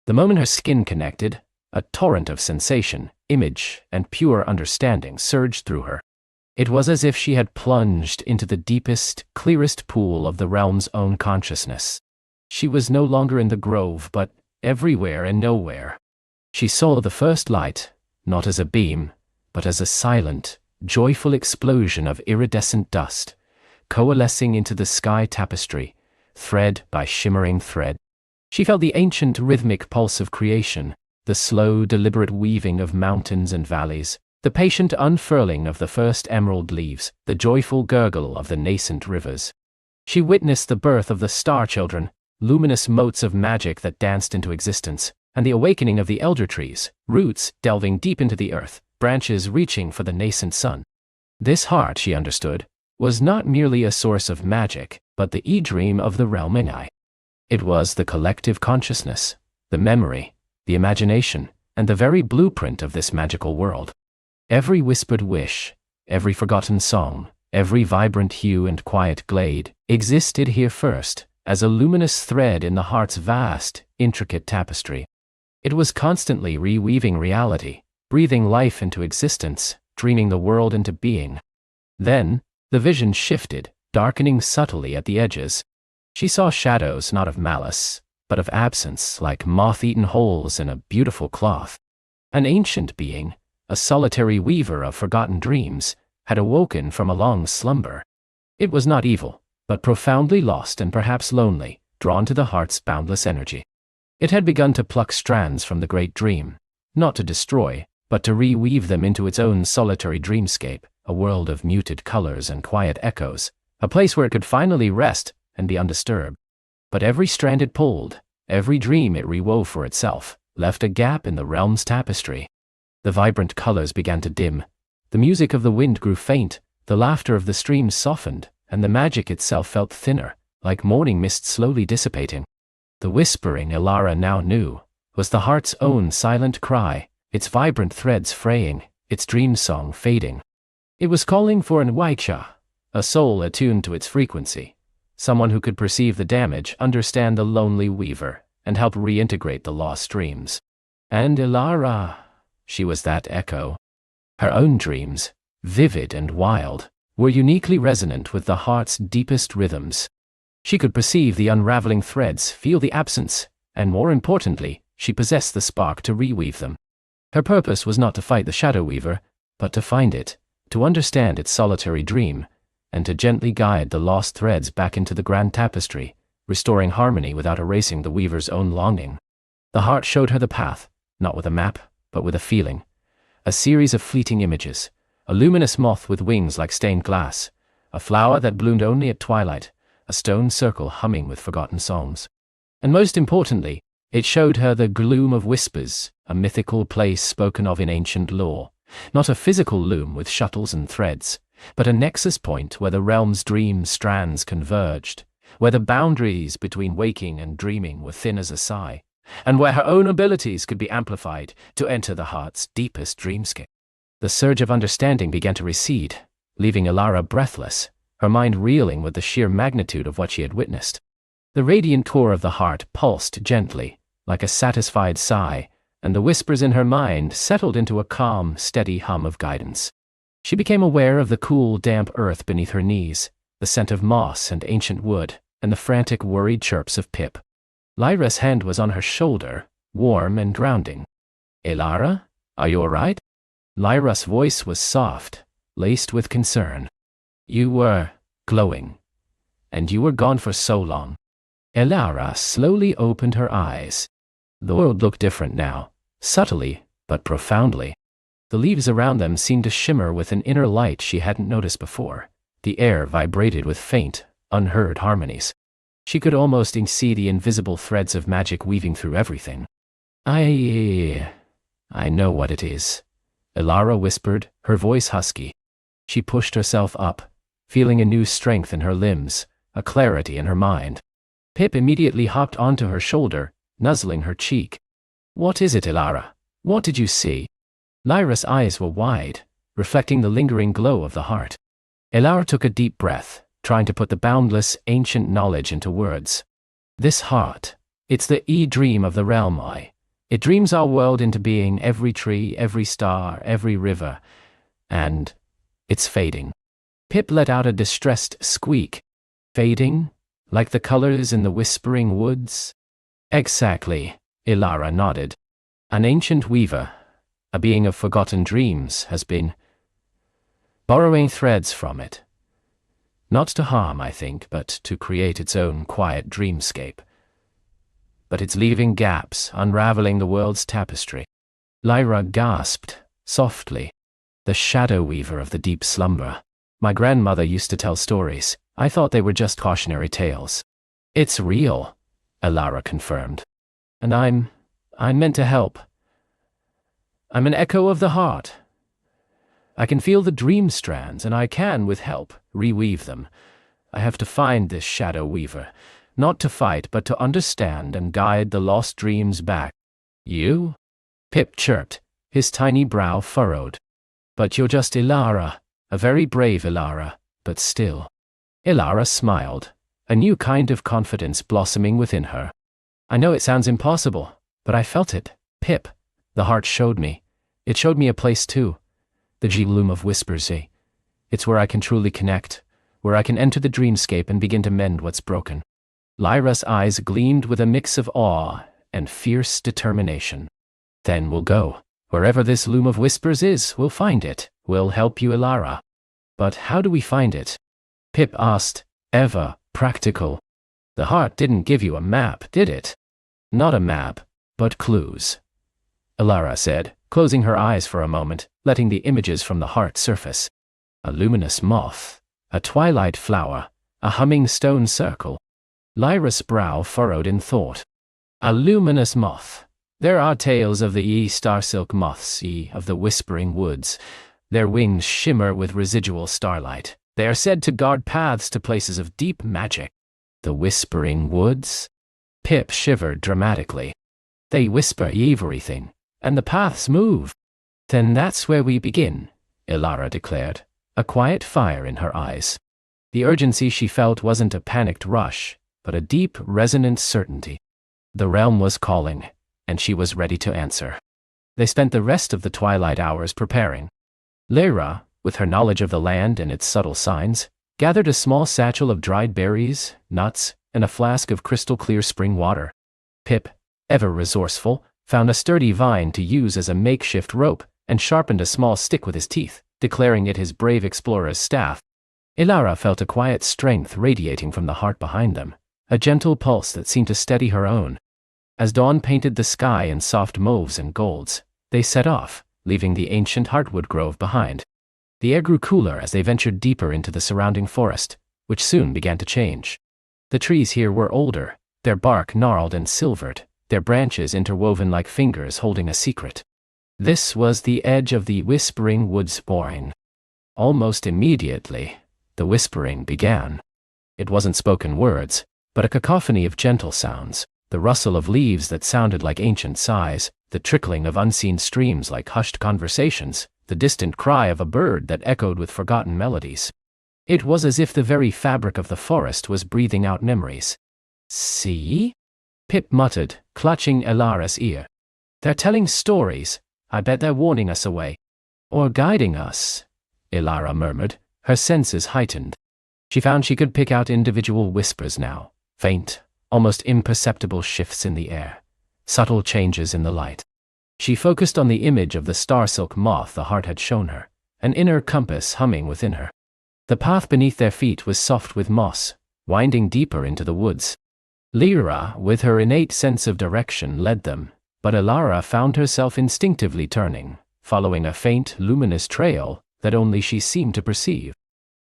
The moment her skin connected, a torrent of sensation, image, and pure understanding surged through her. It was as if she had plunged into the deepest, clearest pool of the realm's own consciousness. She was no longer in the grove, but everywhere and nowhere. She saw the first light, not as a beam, but as a silent, joyful explosion of iridescent dust, coalescing into the sky tapestry, thread by shimmering thread. She felt the ancient rhythmic pulse of creation, the slow, deliberate weaving of mountains and valleys, the patient unfurling of the first emerald leaves, the joyful gurgle of the nascent rivers. She witnessed the birth of the star children, luminous motes of magic that danced into existence, and the awakening of the elder trees, roots delving deep into the earth, branches reaching for the nascent sun. This heart, she understood, was not merely a source of magic, but the e-dream of the realm Inai. It was the collective consciousness, the memory, the imagination, and the very blueprint of this magical world. Every whispered wish, every forgotten song, every vibrant hue and quiet glade existed here first, as a luminous thread in the heart's vast, intricate tapestry. It was constantly reweaving reality, breathing life into existence, dreaming the world into being. Then, the vision shifted, darkening subtly at the edges. She saw shadows not of malice, but of absence, like moth-eaten holes in a beautiful cloth. An ancient being, a solitary weaver of forgotten dreams, had awoken from a long slumber. It was not evil, but profoundly lost and perhaps lonely, drawn to the heart's boundless energy. It had begun to pluck strands from the great dream, not to destroy, but to reweave them into its own solitary dreamscape, a world of muted colors and quiet echoes, a place where it could finally rest and be undisturbed. But every strand it pulled, every dream it rewove for itself, left a gap in the realm's tapestry. The vibrant colors began to dim, the music of the wind grew faint, the laughter of the streams softened, and the magic itself felt thinner, like morning mist slowly dissipating. The whispering, Elara now knew, was the heart's own silent cry, its vibrant threads fraying, its dream song fading. It was calling for an Waicha, a soul attuned to its frequency, someone who could perceive the damage, understand the lonely weaver, and help reintegrate the lost dreams. And Elara, she was that echo. Her own dreams, vivid and wild, were uniquely resonant with the heart's deepest rhythms. She could perceive the unraveling threads, feel the absence, and more importantly, she possessed the spark to reweave them. Her purpose was not to fight the Shadow Weaver, but to find it, to understand its solitary dream, and to gently guide the lost threads back into the grand tapestry, restoring harmony without erasing the weaver's own longing. The heart showed her the path, not with a map, but with a feeling. A series of fleeting images, a luminous moth with wings like stained glass, a flower that bloomed only at twilight, a stone circle humming with forgotten songs. And most importantly, it showed her the gloom of whispers, a mythical place spoken of in ancient lore, not a physical loom with shuttles and threads, but a nexus point where the realm's dream strands converged, where the boundaries between waking and dreaming were thin as a sigh, and where her own abilities could be amplified to enter the heart's deepest dreamscape. The surge of understanding began to recede, leaving Elara breathless, her mind reeling with the sheer magnitude of what she had witnessed. The radiant core of the heart pulsed gently, like a satisfied sigh, and the whispers in her mind settled into a calm, steady hum of guidance. She became aware of the cool, damp earth beneath her knees, the scent of moss and ancient wood, and the frantic, worried chirps of Pip. Lyra's hand was on her shoulder, warm and grounding. "Elara, are you all right?" Lyra's voice was soft, laced with concern. "You were glowing, and you were gone for so long." Elara slowly opened her eyes. The world looked different now, subtly but profoundly. The leaves around them seemed to shimmer with an inner light she hadn't noticed before. The air vibrated with faint, unheard harmonies. She could almost see the invisible threads of magic weaving through everything. I know what it is," Elara whispered, her voice husky. She pushed herself up, feeling a new strength in her limbs, a clarity in her mind. Pip immediately hopped onto her shoulder, nuzzling her cheek. "What is it, Elara? What did you see?" Lyra's eyes were wide, reflecting the lingering glow of the heart. Elara took a deep breath, trying to put the boundless, ancient knowledge into words. "This heart, it's the dream of the realm, It dreams our world into being, every tree, every star, every river, and it's fading." Pip let out a distressed squeak. "Fading? Like the colors in the whispering woods?" "Exactly," Elara nodded. "An ancient weaver, a being of forgotten dreams, has been borrowing threads from it. Not to harm, I think, but to create its own quiet dreamscape. But it's leaving gaps, unraveling the world's tapestry." Lyra gasped, softly. "The shadow weaver of the deep slumber. My grandmother used to tell stories. I thought they were just cautionary tales." "It's real," Elara confirmed. "And I'm meant to help. I'm an echo of the heart. I can feel the dream strands, and I can, with help, reweave them. I have to find this shadow weaver, not to fight, but to understand and guide the lost dreams back." "You?" Pip chirped, his tiny brow furrowed. "But you're just Elara, a very brave Elara, but still." Elara smiled, a new kind of confidence blossoming within her. "I know it sounds impossible, but I felt it, Pip. The heart showed me. It showed me a place too. The gloom of whispers, It's where I can truly connect, where I can enter the dreamscape and begin to mend what's broken." Lyra's eyes gleamed with a mix of awe and fierce determination. "Then we'll go. Wherever this loom of whispers is, we'll find it. We'll help you, Elara." "But how do we find it?" Pip asked, ever practical. "The heart didn't give you a map, did it?" "Not a map, but clues," Elara said, closing her eyes for a moment, letting the images from the heart surface. A luminous moth, a twilight flower, a humming stone circle. Lyra's brow furrowed in thought. "A luminous moth. There are tales of the star-silk moths, of the whispering woods. Their wings shimmer with residual starlight. They are said to guard paths to places of deep magic." "The whispering woods?" Pip shivered dramatically. "They whisper everything, and the paths move." "Then that's where we begin," Elara declared, a quiet fire in her eyes. The urgency she felt wasn't a panicked rush, but a deep, resonant certainty. The realm was calling, and she was ready to answer. They spent the rest of the twilight hours preparing. Lyra, with her knowledge of the land and its subtle signs, gathered a small satchel of dried berries, nuts, and a flask of crystal-clear spring water. Pip, ever resourceful, found a sturdy vine to use as a makeshift rope and sharpened a small stick with his teeth, declaring it his brave explorer's staff. Elara felt a quiet strength radiating from the heart behind them, a gentle pulse that seemed to steady her own. As dawn painted the sky in soft mauves and golds, they set off, leaving the ancient heartwood grove behind. The air grew cooler as they ventured deeper into the surrounding forest, which soon began to change. The trees here were older, their bark gnarled and silvered, their branches interwoven like fingers holding a secret. This was the edge of the Whispering Woods Boyne. Almost immediately, the whispering began. It wasn't spoken words, but a cacophony of gentle sounds, the rustle of leaves that sounded like ancient sighs, the trickling of unseen streams like hushed conversations, the distant cry of a bird that echoed with forgotten melodies. It was as if the very fabric of the forest was breathing out memories. "See?" Pip muttered, clutching Elara's ear. "They're telling stories. I bet they're warning us away." "Or guiding us," Elara murmured, her senses heightened. She found she could pick out individual whispers now, faint, almost imperceptible shifts in the air, subtle changes in the light. She focused on the image of the star-silk moth the heart had shown her, an inner compass humming within her. The path beneath their feet was soft with moss, winding deeper into the woods. Lyra, with her innate sense of direction, led them, but Elara found herself instinctively turning, following a faint, luminous trail that only she seemed to perceive.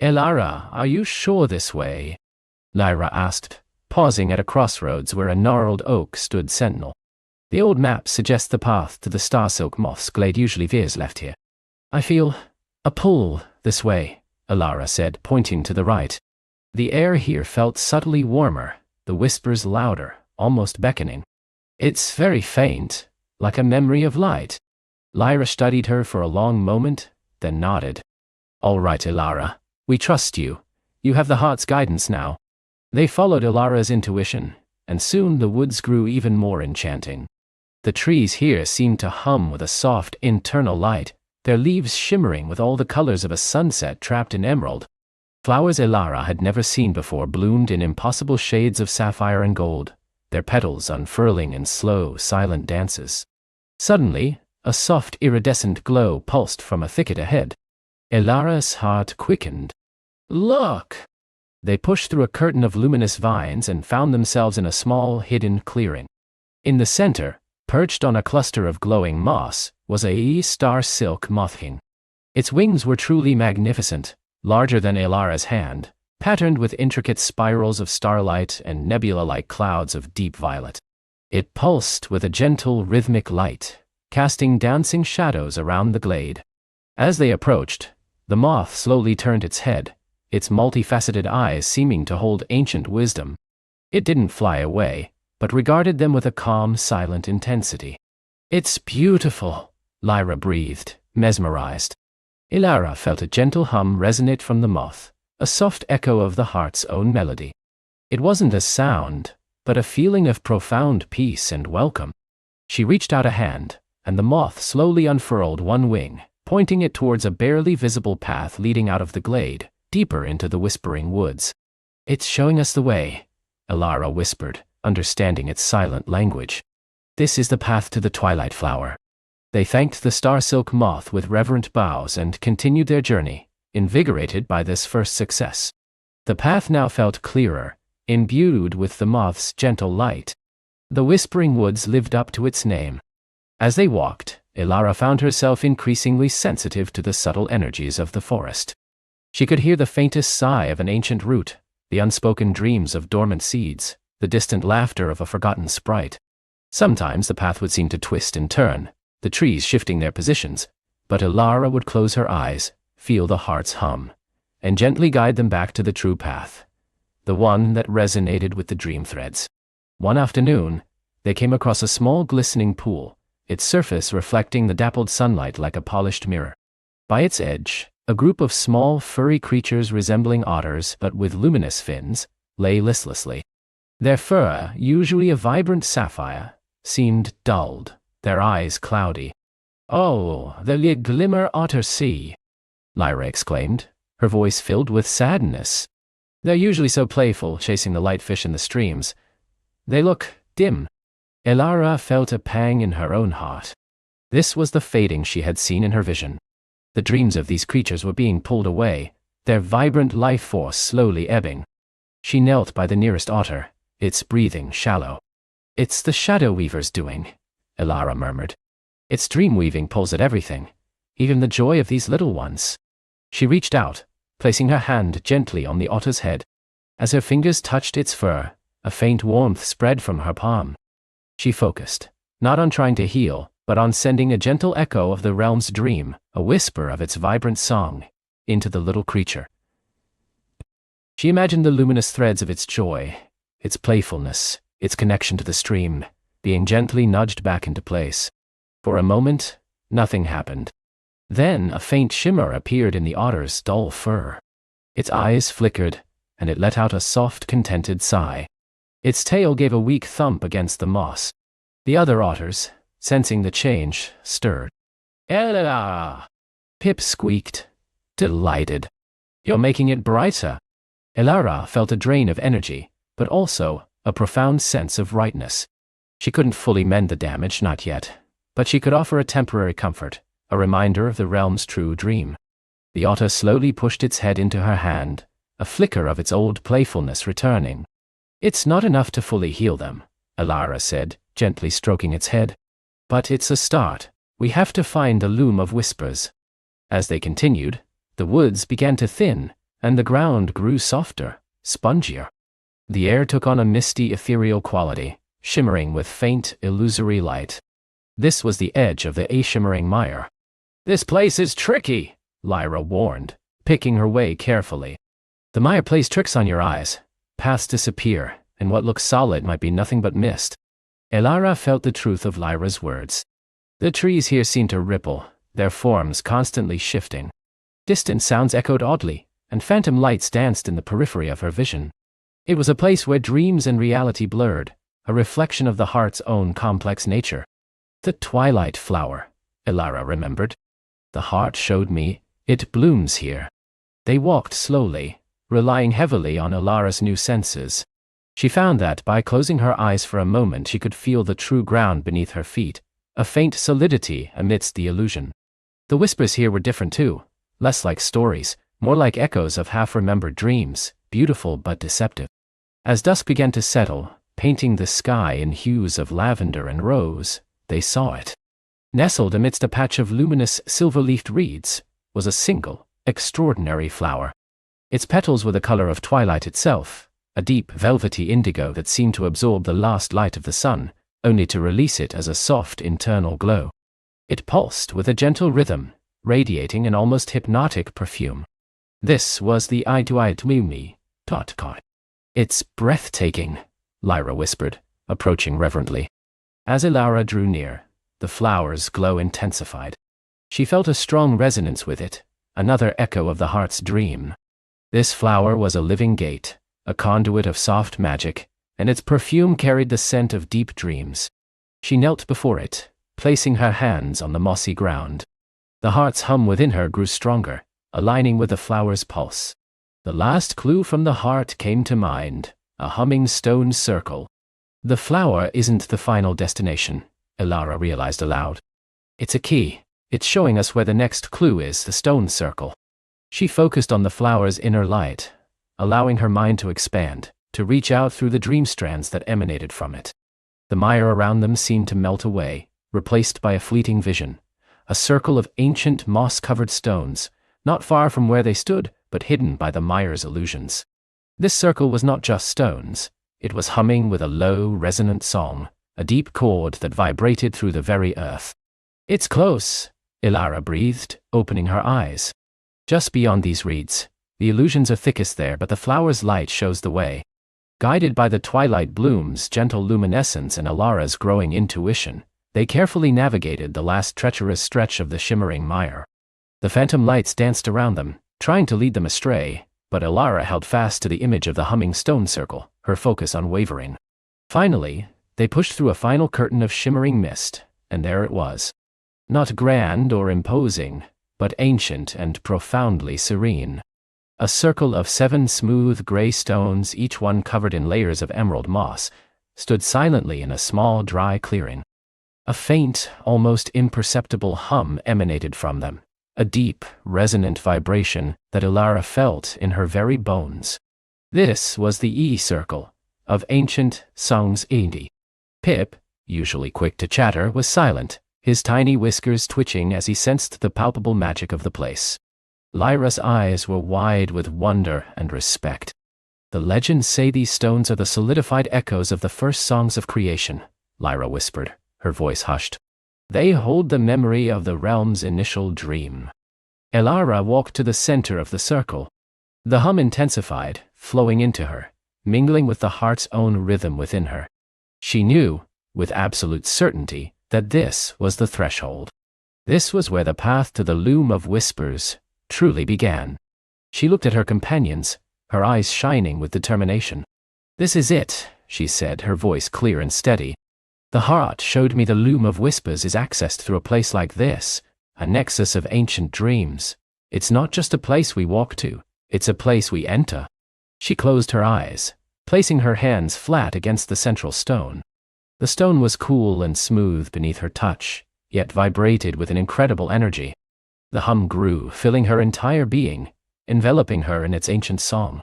"Elara, are you sure this way?" Lyra asked, pausing at a crossroads where a gnarled oak stood sentinel. "The old map suggests the path to the star-silk moth's glade usually veers left here. I feel a pull this way," Elara said, pointing to the right. The air here felt subtly warmer, the whispers louder, almost beckoning. "It's very faint, like a memory of light." Lyra studied her for a long moment, then nodded. "All right, Elara. We trust you. You have the heart's guidance now." They followed Elara's intuition, and soon the woods grew even more enchanting. The trees here seemed to hum with a soft, internal light, their leaves shimmering with all the colors of a sunset trapped in emerald. Flowers Elara had never seen before bloomed in impossible shades of sapphire and gold, their petals unfurling in slow, silent dances. Suddenly, a soft, iridescent glow pulsed from a thicket ahead. Elara's heart quickened. "Look!" They pushed through a curtain of luminous vines and found themselves in a small, hidden clearing. In the center, perched on a cluster of glowing moss, was a star-silk mothkin. Its wings were truly magnificent, larger than Elara's hand, patterned with intricate spirals of starlight and nebula-like clouds of deep violet. It pulsed with a gentle, rhythmic light, casting dancing shadows around the glade. As they approached, the moth slowly turned its head, its multifaceted eyes seeming to hold ancient wisdom. It didn't fly away, but regarded them with a calm, silent intensity. "It's beautiful," Lyra breathed, mesmerized. Elara felt a gentle hum resonate from the moth, a soft echo of the heart's own melody. It wasn't a sound, but a feeling of profound peace and welcome. She reached out a hand, and the moth slowly unfurled one wing, pointing it towards a barely visible path leading out of the glade, deeper into the whispering woods. "It's showing us the way," Elara whispered, understanding its silent language. "This is the path to the twilight flower." They thanked the star-silk moth with reverent bows and continued their journey, invigorated by this first success. The path now felt clearer, imbued with the moth's gentle light. The Whispering Woods lived up to its name. As they walked, Elara found herself increasingly sensitive to the subtle energies of the forest. She could hear the faintest sigh of an ancient root, the unspoken dreams of dormant seeds, the distant laughter of a forgotten sprite. Sometimes the path would seem to twist and turn, the trees shifting their positions, but Elara would close her eyes, feel the heart's hum, and gently guide them back to the true path, the one that resonated with the dream threads. One afternoon, they came across a small glistening pool, its surface reflecting the dappled sunlight like a polished mirror. By its edge, a group of small, furry creatures resembling otters but with luminous fins, lay listlessly. Their fur, usually a vibrant sapphire, seemed dulled, their eyes cloudy. "Oh, the glimmer otter sea," Lyra exclaimed, her voice filled with sadness. "They're usually so playful, chasing the light fish in the streams. They look dim." Elara felt a pang in her own heart. This was the fading she had seen in her vision. The dreams of these creatures were being pulled away, their vibrant life force slowly ebbing. She knelt by the nearest otter, its breathing shallow. "It's the Shadow Weaver's doing," Elara murmured. "Its dream weaving pulls at everything, even the joy of these little ones." She reached out, placing her hand gently on the otter's head. As her fingers touched its fur, a faint warmth spread from her palm. She focused, not on trying to heal, but on sending a gentle echo of the realm's dream, a whisper of its vibrant song, into the little creature. She imagined the luminous threads of its joy, its playfulness, its connection to the stream, being gently nudged back into place. For a moment, nothing happened. Then a faint shimmer appeared in the otter's dull fur. Its eyes flickered, and it let out a soft, contented sigh. Its tail gave a weak thump against the moss. The other otters, sensing the change, stirred. "Elara!" Pip squeaked, delighted. "You're making it brighter." Elara felt a drain of energy, but also a profound sense of rightness. She couldn't fully mend the damage, not yet, but she could offer a temporary comfort, a reminder of the realm's true dream. The otter slowly pushed its head into her hand, a flicker of its old playfulness returning. "It's not enough to fully heal them," Elara said, gently stroking its head. "But it's a start. We have to find a loom of whispers." As they continued, the woods began to thin, and the ground grew softer, spongier. The air took on a misty, ethereal quality, shimmering with faint, illusory light. This was the edge of the shimmering mire. "This place is tricky," Lyra warned, picking her way carefully. "The mire plays tricks on your eyes. Paths disappear, and what looks solid might be nothing but mist." Elara felt the truth of Lyra's words. The trees here seemed to ripple, their forms constantly shifting. Distant sounds echoed oddly, and phantom lights danced in the periphery of her vision. It was a place where dreams and reality blurred, a reflection of the heart's own complex nature. "The twilight flower," Elara remembered. "The heart showed me, it blooms here." They walked slowly, relying heavily on Elara's new senses. She found that by closing her eyes for a moment she could feel the true ground beneath her feet, a faint solidity amidst the illusion. The whispers here were different too, less like stories, more like echoes of half-remembered dreams, beautiful but deceptive. As dusk began to settle, painting the sky in hues of lavender and rose, they saw it. Nestled amidst a patch of luminous, silver-leafed reeds, was a single, extraordinary flower. Its petals were the color of twilight itself, a deep, velvety indigo that seemed to absorb the last light of the sun, only to release it as a soft internal glow. It pulsed with a gentle rhythm, radiating an almost hypnotic perfume. This was the eye-to-eye Tlumi, Totkot. "It's breathtaking," Lyra whispered, approaching reverently. As Elara drew near, the flower's glow intensified. She felt a strong resonance with it, another echo of the heart's dream. This flower was a living gate, a conduit of soft magic, and its perfume carried the scent of deep dreams. She knelt before it, placing her hands on the mossy ground. The heart's hum within her grew stronger, aligning with the flower's pulse. The last clue from the heart came to mind, a humming stone circle. "The flower isn't the final destination," Elara realized aloud. "It's a key. It's showing us where the next clue is, the stone circle." She focused on the flower's inner light, allowing her mind to expand, to reach out through the dream strands that emanated from it. The mire around them seemed to melt away, replaced by a fleeting vision, a circle of ancient moss-covered stones, not far from where they stood, but hidden by the mire's illusions. This circle was not just stones, it was humming with a low, resonant song, a deep chord that vibrated through the very earth. "It's close," Elara breathed, opening her eyes. "Just beyond these reeds. The illusions are thickest there, but the flower's light shows the way." Guided by the twilight bloom's gentle luminescence and Elara's growing intuition, they carefully navigated the last treacherous stretch of the shimmering mire. The phantom lights danced around them, trying to lead them astray, but Elara held fast to the image of the humming stone circle, her focus unwavering. Finally, they pushed through a final curtain of shimmering mist, and there it was. Not grand or imposing, but ancient and profoundly serene. A circle of 7 smooth gray stones, each one covered in layers of emerald moss, stood silently in a small dry clearing. A faint, almost imperceptible hum emanated from them, a deep, resonant vibration that Elara felt in her very bones. This was the E-circle of ancient songs 80. Pip, usually quick to chatter, was silent, his tiny whiskers twitching as he sensed the palpable magic of the place. Lyra's eyes were wide with wonder and respect. The legends say these stones are the solidified echoes of the first songs of creation, Lyra whispered, her voice hushed. They hold the memory of the realm's initial dream. Elara walked to the center of the circle. The hum intensified, flowing into her, mingling with the heart's own rhythm within her. She knew, with absolute certainty, that this was the threshold. This was where the path to the loom of whispers truly began. She looked at her companions, her eyes shining with determination. "This is it," she said, her voice clear and steady. "The heart showed me the loom of whispers is accessed through a place like this, a nexus of ancient dreams. It's not just a place we walk to, it's a place we enter." She closed her eyes, placing her hands flat against the central stone. The stone was cool and smooth beneath her touch, yet vibrated with an incredible energy. The hum grew, filling her entire being, enveloping her in its ancient song.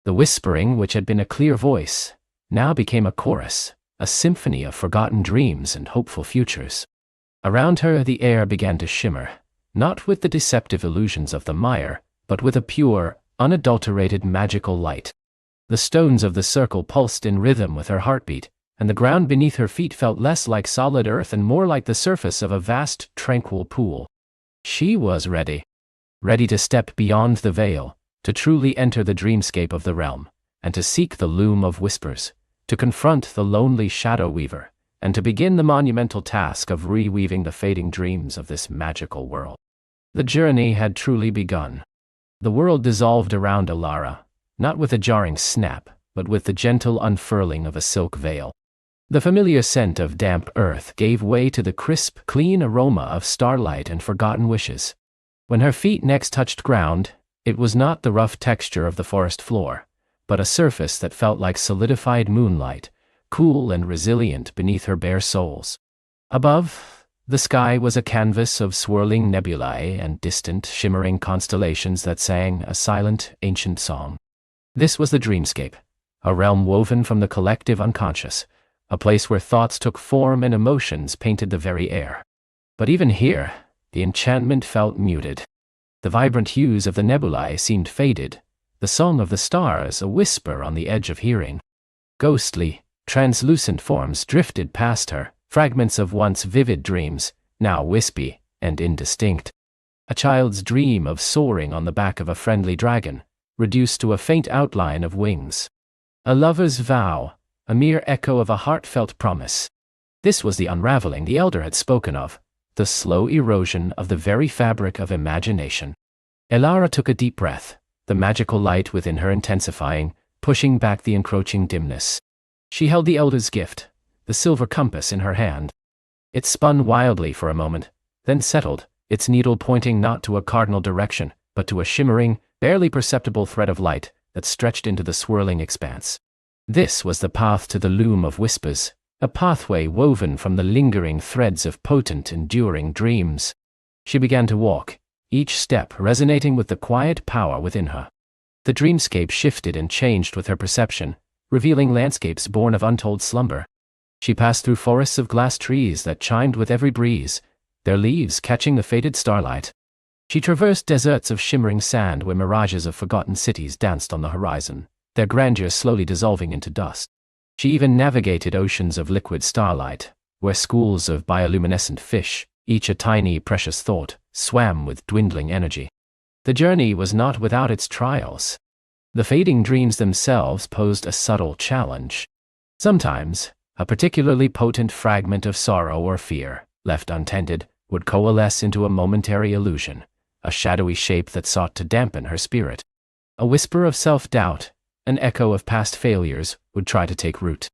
The whispering, which had been a clear voice, now became a chorus, a symphony of forgotten dreams and hopeful futures. Around her the air began to shimmer, not with the deceptive illusions of the mire, but with a pure, unadulterated magical light. The stones of the circle pulsed in rhythm with her heartbeat, and the ground beneath her feet felt less like solid earth and more like the surface of a vast, tranquil pool. She was ready. Ready to step beyond the veil, to truly enter the dreamscape of the realm, and to seek the loom of whispers, to confront the lonely shadow weaver, and to begin the monumental task of reweaving the fading dreams of this magical world. The journey had truly begun. The world dissolved around Elara, not with a jarring snap, but with the gentle unfurling of a silk veil. The familiar scent of damp earth gave way to the crisp, clean aroma of starlight and forgotten wishes. When her feet next touched ground, it was not the rough texture of the forest floor, but a surface that felt like solidified moonlight, cool and resilient beneath her bare soles. Above, the sky was a canvas of swirling nebulae and distant, shimmering constellations that sang a silent, ancient song. This was the dreamscape, a realm woven from the collective unconscious, a place where thoughts took form and emotions painted the very air. But even here, the enchantment felt muted. The vibrant hues of the nebulae seemed faded, the song of the stars a whisper on the edge of hearing. Ghostly, translucent forms drifted past her, fragments of once vivid dreams, now wispy and indistinct. A child's dream of soaring on the back of a friendly dragon, reduced to a faint outline of wings. A lover's vow, a mere echo of a heartfelt promise. This was the unraveling the elder had spoken of, the slow erosion of the very fabric of imagination. Elara took a deep breath, the magical light within her intensifying, pushing back the encroaching dimness. She held the elder's gift, the silver compass, in her hand. It spun wildly for a moment, then settled, its needle pointing not to a cardinal direction, but to a shimmering, barely perceptible thread of light that stretched into the swirling expanse. This was the path to the loom of whispers, a pathway woven from the lingering threads of potent, enduring dreams. She began to walk, each step resonating with the quiet power within her. The dreamscape shifted and changed with her perception, revealing landscapes born of untold slumber. She passed through forests of glass trees that chimed with every breeze, their leaves catching the faded starlight. She traversed deserts of shimmering sand where mirages of forgotten cities danced on the horizon, their grandeur slowly dissolving into dust. She even navigated oceans of liquid starlight, where schools of bioluminescent fish, each a tiny, precious thought, swam with dwindling energy. The journey was not without its trials. The fading dreams themselves posed a subtle challenge. Sometimes, a particularly potent fragment of sorrow or fear, left untended, would coalesce into a momentary illusion, a shadowy shape that sought to dampen her spirit. A whisper of self-doubt, an echo of past failures, would try to take root.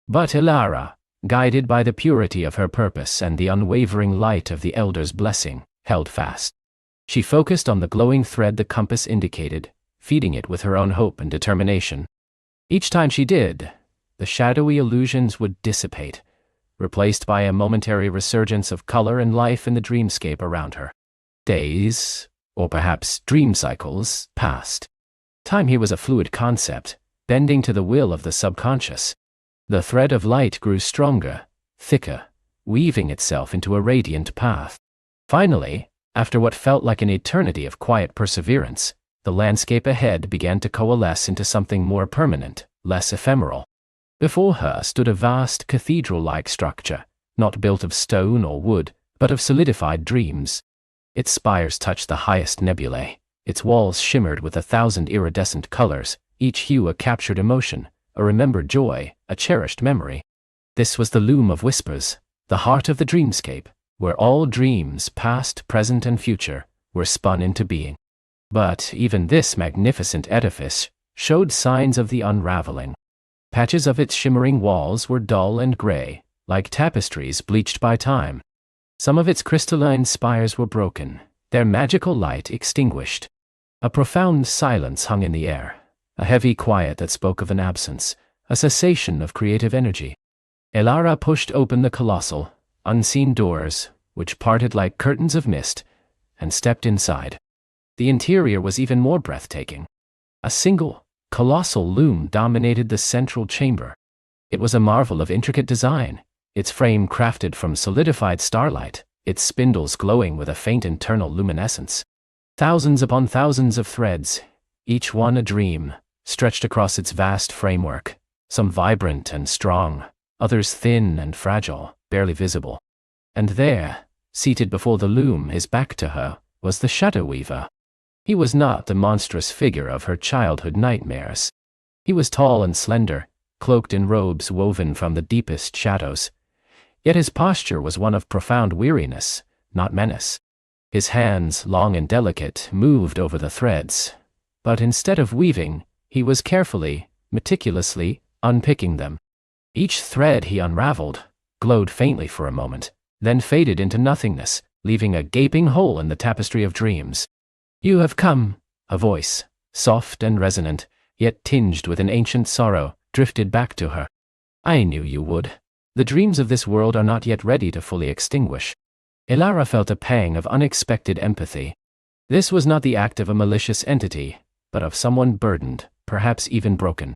But Elara, guided by the purity of her purpose and the unwavering light of the elder's blessing, held fast. She focused on the glowing thread the compass indicated, feeding it with her own hope and determination. Each time she did, the shadowy illusions would dissipate, replaced by a momentary resurgence of color and life in the dreamscape around her. Days, or perhaps dream cycles, passed. Time here was a fluid concept, bending to the will of the subconscious. The thread of light grew stronger, thicker, weaving itself into a radiant path. Finally, after what felt like an eternity of quiet perseverance, the landscape ahead began to coalesce into something more permanent, less ephemeral. Before her stood a vast cathedral-like structure, not built of stone or wood, but of solidified dreams. Its spires touched the highest nebulae, its walls shimmered with 1,000 iridescent colors, each hue a captured emotion, a remembered joy, a cherished memory. This was the loom of whispers, the heart of the dreamscape, where all dreams, past, present, and future, were spun into being. But even this magnificent edifice showed signs of the unraveling. Patches of its shimmering walls were dull and gray, like tapestries bleached by time. Some of its crystalline spires were broken, their magical light extinguished. A profound silence hung in the air, a heavy quiet that spoke of an absence, a cessation of creative energy. Elara pushed open the colossal, unseen doors, which parted like curtains of mist, and stepped inside. The interior was even more breathtaking. A single, colossal loom dominated the central chamber. It was a marvel of intricate design, its frame crafted from solidified starlight, its spindles glowing with a faint internal luminescence. Thousands upon thousands of threads, each one a dream, stretched across its vast framework, some vibrant and strong, others thin and fragile, barely visible. And there, seated before the loom, his back to her, was the Shadow Weaver. He was not the monstrous figure of her childhood nightmares. He was tall and slender, cloaked in robes woven from the deepest shadows. Yet his posture was one of profound weariness, not menace. His hands, long and delicate, moved over the threads. But instead of weaving, he was carefully, meticulously, unpicking them. Each thread he unraveled, glowed faintly for a moment, then faded into nothingness, leaving a gaping hole in the tapestry of dreams. "You have come," a voice, soft and resonant, yet tinged with an ancient sorrow, drifted back to her. "I knew you would. The dreams of this world are not yet ready to fully extinguish." Elara felt a pang of unexpected empathy. This was not the act of a malicious entity, but of someone burdened, perhaps even broken.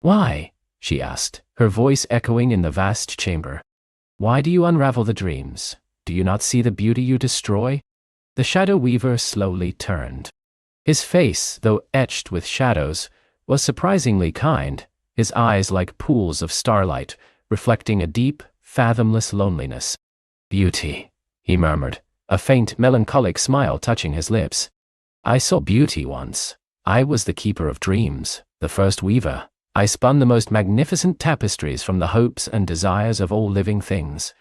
"Why?" she asked, her voice echoing in the vast chamber. "Why do you unravel the dreams? Do you not see the beauty you destroy?" The Shadow Weaver slowly turned. His face, though etched with shadows, was surprisingly kind, his eyes like pools of starlight, reflecting a deep, fathomless loneliness. "Beauty," he murmured, a faint, melancholic smile touching his lips. "I saw beauty once. I was the keeper of dreams, the first weaver. I spun the most magnificent tapestries from the hopes and desires of all living things.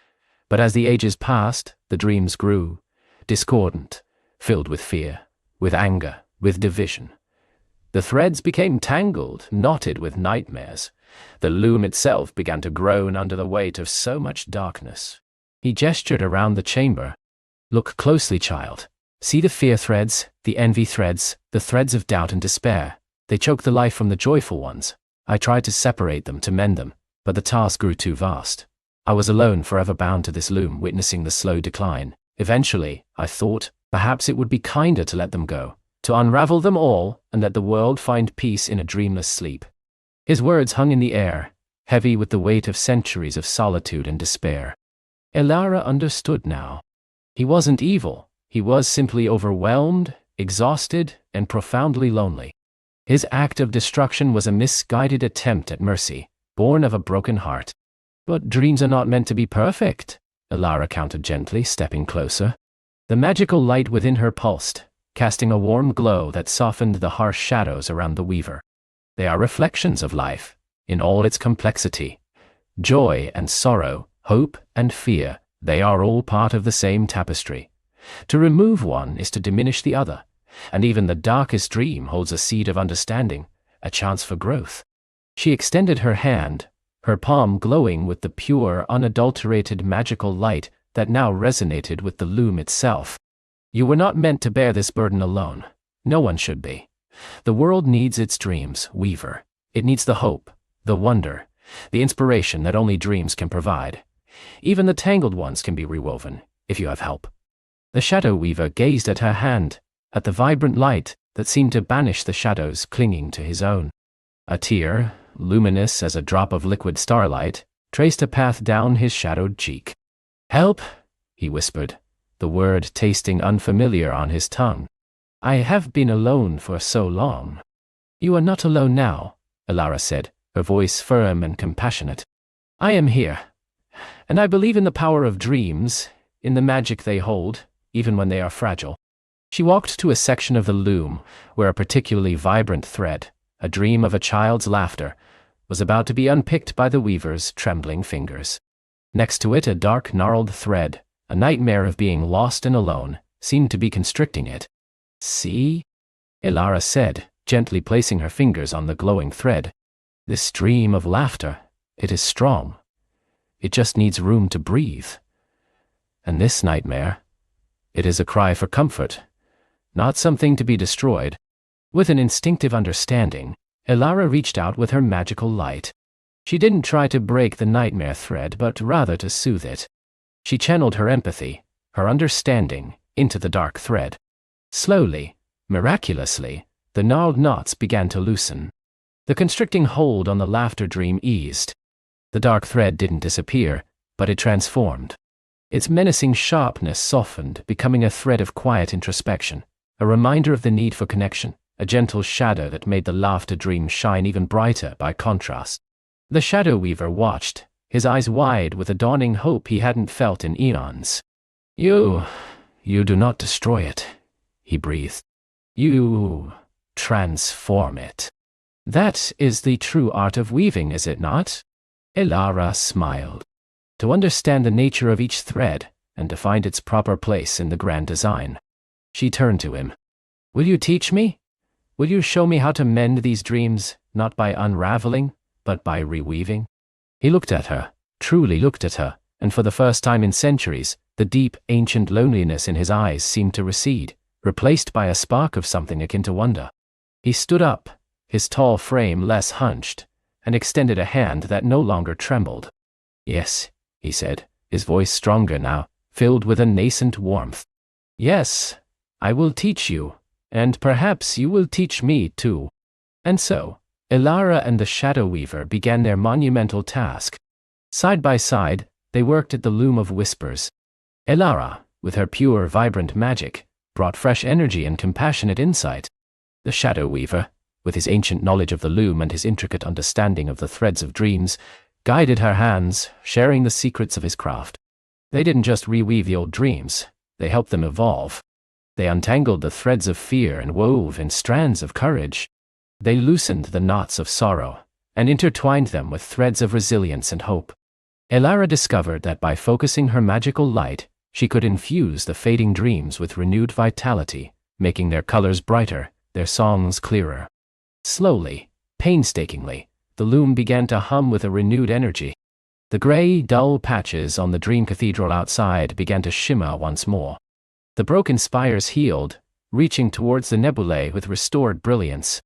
But as the ages passed, the dreams grew, discordant, filled with fear, with anger, with division. The threads became tangled, knotted with nightmares. The loom itself began to groan under the weight of so much darkness." He gestured around the chamber. "Look closely, child. See the fear threads, the envy threads, the threads of doubt and despair. They choke the life from the joyful ones. I tried to separate them, to mend them, but the task grew too vast. I was alone, forever bound to this loom, witnessing the slow decline. Eventually, I thought, perhaps it would be kinder to let them go, to unravel them all, and let the world find peace in a dreamless sleep." His words hung in the air, heavy with the weight of centuries of solitude and despair. Elara understood now. He wasn't evil, he was simply overwhelmed, exhausted, and profoundly lonely. His act of destruction was a misguided attempt at mercy, born of a broken heart. "But dreams are not meant to be perfect," Elara countered gently, stepping closer. The magical light within her pulsed, casting a warm glow that softened the harsh shadows around the weaver. "They are reflections of life, in all its complexity. Joy and sorrow, hope and fear, they are all part of the same tapestry. To remove one is to diminish the other, and even the darkest dream holds a seed of understanding, a chance for growth." She extended her hand, her palm glowing with the pure, unadulterated magical light that now resonated with the loom itself. "You were not meant to bear this burden alone. No one should be. The world needs its dreams, Weaver. It needs the hope, the wonder, the inspiration that only dreams can provide. Even the tangled ones can be rewoven, if you have help." The Shadow Weaver gazed at her hand, at the vibrant light that seemed to banish the shadows clinging to his own. A tear, luminous as a drop of liquid starlight, traced a path down his shadowed cheek. "Help," he whispered, the word tasting unfamiliar on his tongue. "I have been alone for so long." "You are not alone now," Elara said, her voice firm and compassionate. "I am here, and I believe in the power of dreams, in the magic they hold, even when they are fragile." She walked to a section of the loom where a particularly vibrant thread, a dream of a child's laughter, was about to be unpicked by the weaver's trembling fingers. Next to it, a dark, gnarled thread, a nightmare of being lost and alone, seemed to be constricting it. "See?" Elara said, gently placing her fingers on the glowing thread. "This stream of laughter, it is strong. It just needs room to breathe. And this nightmare, it is a cry for comfort, not something to be destroyed." With an instinctive understanding, Elara reached out with her magical light. She didn't try to break the nightmare thread, but rather to soothe it. She channeled her empathy, her understanding, into the dark thread. Slowly, miraculously, the gnarled knots began to loosen. The constricting hold on the laughter dream eased. The dark thread didn't disappear, but it transformed. Its menacing sharpness softened, becoming a thread of quiet introspection, a reminder of the need for connection, a gentle shadow that made the laughter dream shine even brighter by contrast. The Shadow Weaver watched, his eyes wide with a dawning hope he hadn't felt in eons. You do not destroy it," he breathed. "You transform it. That is the true art of weaving, is it not?" Elara smiled. "To understand the nature of each thread, and to find its proper place in the grand design." She turned to him. "Will you teach me? Will you show me how to mend these dreams, not by unraveling, but by reweaving?" He looked at her, truly looked at her, and for the first time in centuries, the deep, ancient loneliness in his eyes seemed to recede, replaced by a spark of something akin to wonder. He stood up, his tall frame less hunched, and extended a hand that no longer trembled. "Yes," he said, his voice stronger now, filled with a nascent warmth. "Yes, I will teach you, and perhaps you will teach me too." And so, Elara and the Shadow Weaver began their monumental task. Side by side, they worked at the loom of whispers. Elara, with her pure, vibrant magic, brought fresh energy and compassionate insight. The Shadow Weaver, with his ancient knowledge of the loom and his intricate understanding of the threads of dreams, guided her hands, sharing the secrets of his craft. They didn't just reweave the old dreams, they helped them evolve. They untangled the threads of fear and wove in strands of courage. They loosened the knots of sorrow, and intertwined them with threads of resilience and hope. Elara discovered that by focusing her magical light, she could infuse the fading dreams with renewed vitality, making their colors brighter, their songs clearer. Slowly, painstakingly, the loom began to hum with a renewed energy. The gray, dull patches on the dream cathedral outside began to shimmer once more. The broken spires healed, reaching towards the nebulae with restored brilliance.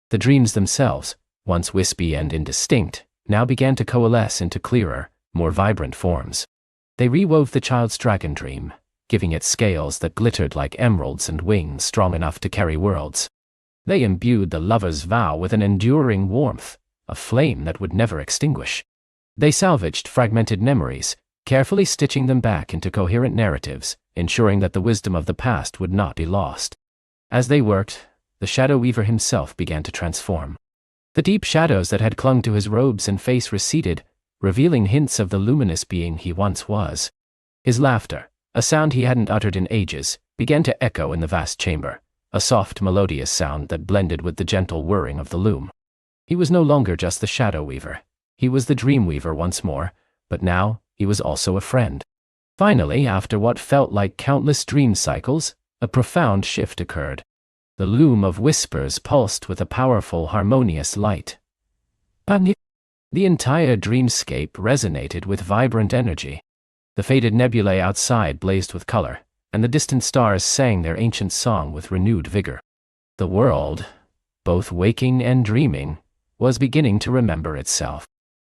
The dreams themselves, once wispy and indistinct, now began to coalesce into clearer, more vibrant forms. They rewove the child's dragon dream, giving it scales that glittered like emeralds and wings strong enough to carry worlds. They imbued the lover's vow with an enduring warmth, a flame that would never extinguish. They salvaged fragmented memories, carefully stitching them back into coherent narratives, ensuring that the wisdom of the past would not be lost. As they worked, the Shadow Weaver himself began to transform. The deep shadows that had clung to his robes and face receded, revealing hints of the luminous being he once was. His laughter, a sound he hadn't uttered in ages, began to echo in the vast chamber, a soft, melodious sound that blended with the gentle whirring of the loom. He was no longer just the Shadow Weaver. He was the Dream Weaver once more, but now he was also a friend. Finally, after what felt like countless dream cycles, a profound shift occurred. The loom of whispers pulsed with a powerful, harmonious light. The entire dreamscape resonated with vibrant energy. The faded nebulae outside blazed with color, and the distant stars sang their ancient song with renewed vigor. The world, both waking and dreaming, was beginning to remember itself.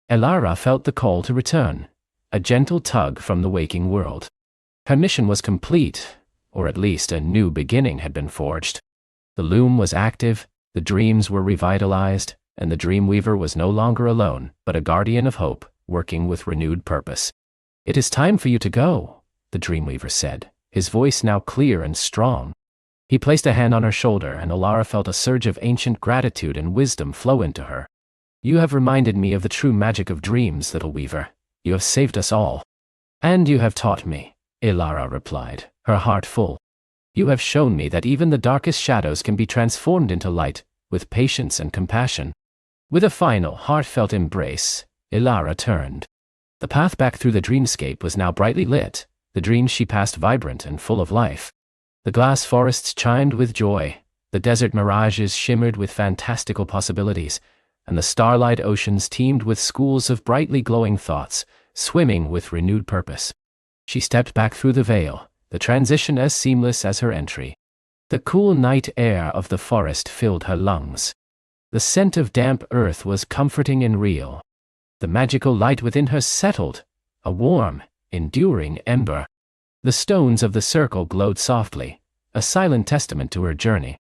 Elara felt the call to return, a gentle tug from the waking world. Her mission was complete, or at least a new beginning had been forged. The loom was active, the dreams were revitalized, and the Dreamweaver was no longer alone, but a guardian of hope, working with renewed purpose. "It is time for you to go," the Dreamweaver said, his voice now clear and strong. He placed a hand on her shoulder, and Elara felt a surge of ancient gratitude and wisdom flow into her. "You have reminded me of the true magic of dreams, little weaver. You have saved us all." "And you have taught me," Elara replied, her heart full. "You have shown me that even the darkest shadows can be transformed into light, with patience and compassion." With a final, heartfelt embrace, Elara turned. The path back through the dreamscape was now brightly lit, the dreams she passed vibrant and full of life. The glass forests chimed with joy, the desert mirages shimmered with fantastical possibilities, and the starlight oceans teemed with schools of brightly glowing thoughts, swimming with renewed purpose. She stepped back through the veil, the transition as seamless as her entry. The cool night air of the forest filled her lungs. The scent of damp earth was comforting and real. The magical light within her settled, a warm, enduring ember. The stones of the circle glowed softly, a silent testament to her journey.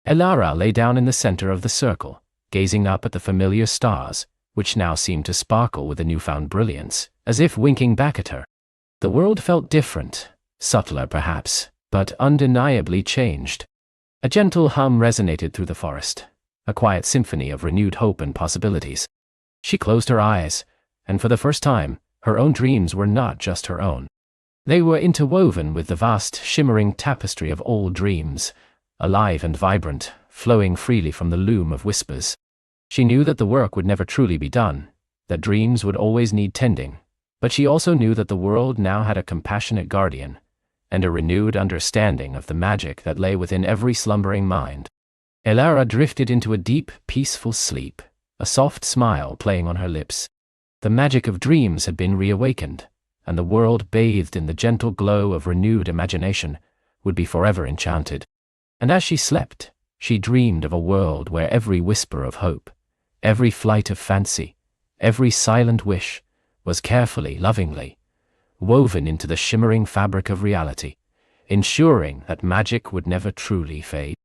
Elara lay down in the center of the circle, gazing up at the familiar stars, which now seemed to sparkle with a newfound brilliance, as if winking back at her. The world felt different, subtler perhaps, but undeniably changed. A gentle hum resonated through the forest, a quiet symphony of renewed hope and possibilities. She closed her eyes, and for the first time, her own dreams were not just her own. They were interwoven with the vast, shimmering tapestry of old dreams, alive and vibrant, flowing freely from the loom of whispers. She knew that the work would never truly be done, that dreams would always need tending, but she also knew that the world now had a compassionate guardian, and a renewed understanding of the magic that lay within every slumbering mind. Elara drifted into a deep, peaceful sleep, a soft smile playing on her lips. The magic of dreams had been reawakened, and the world, bathed in the gentle glow of renewed imagination, would be forever enchanted. And as she slept, she dreamed of a world where every whisper of hope, every flight of fancy, every silent wish, was carefully, lovingly, woven into the shimmering fabric of reality, ensuring that magic would never truly fade.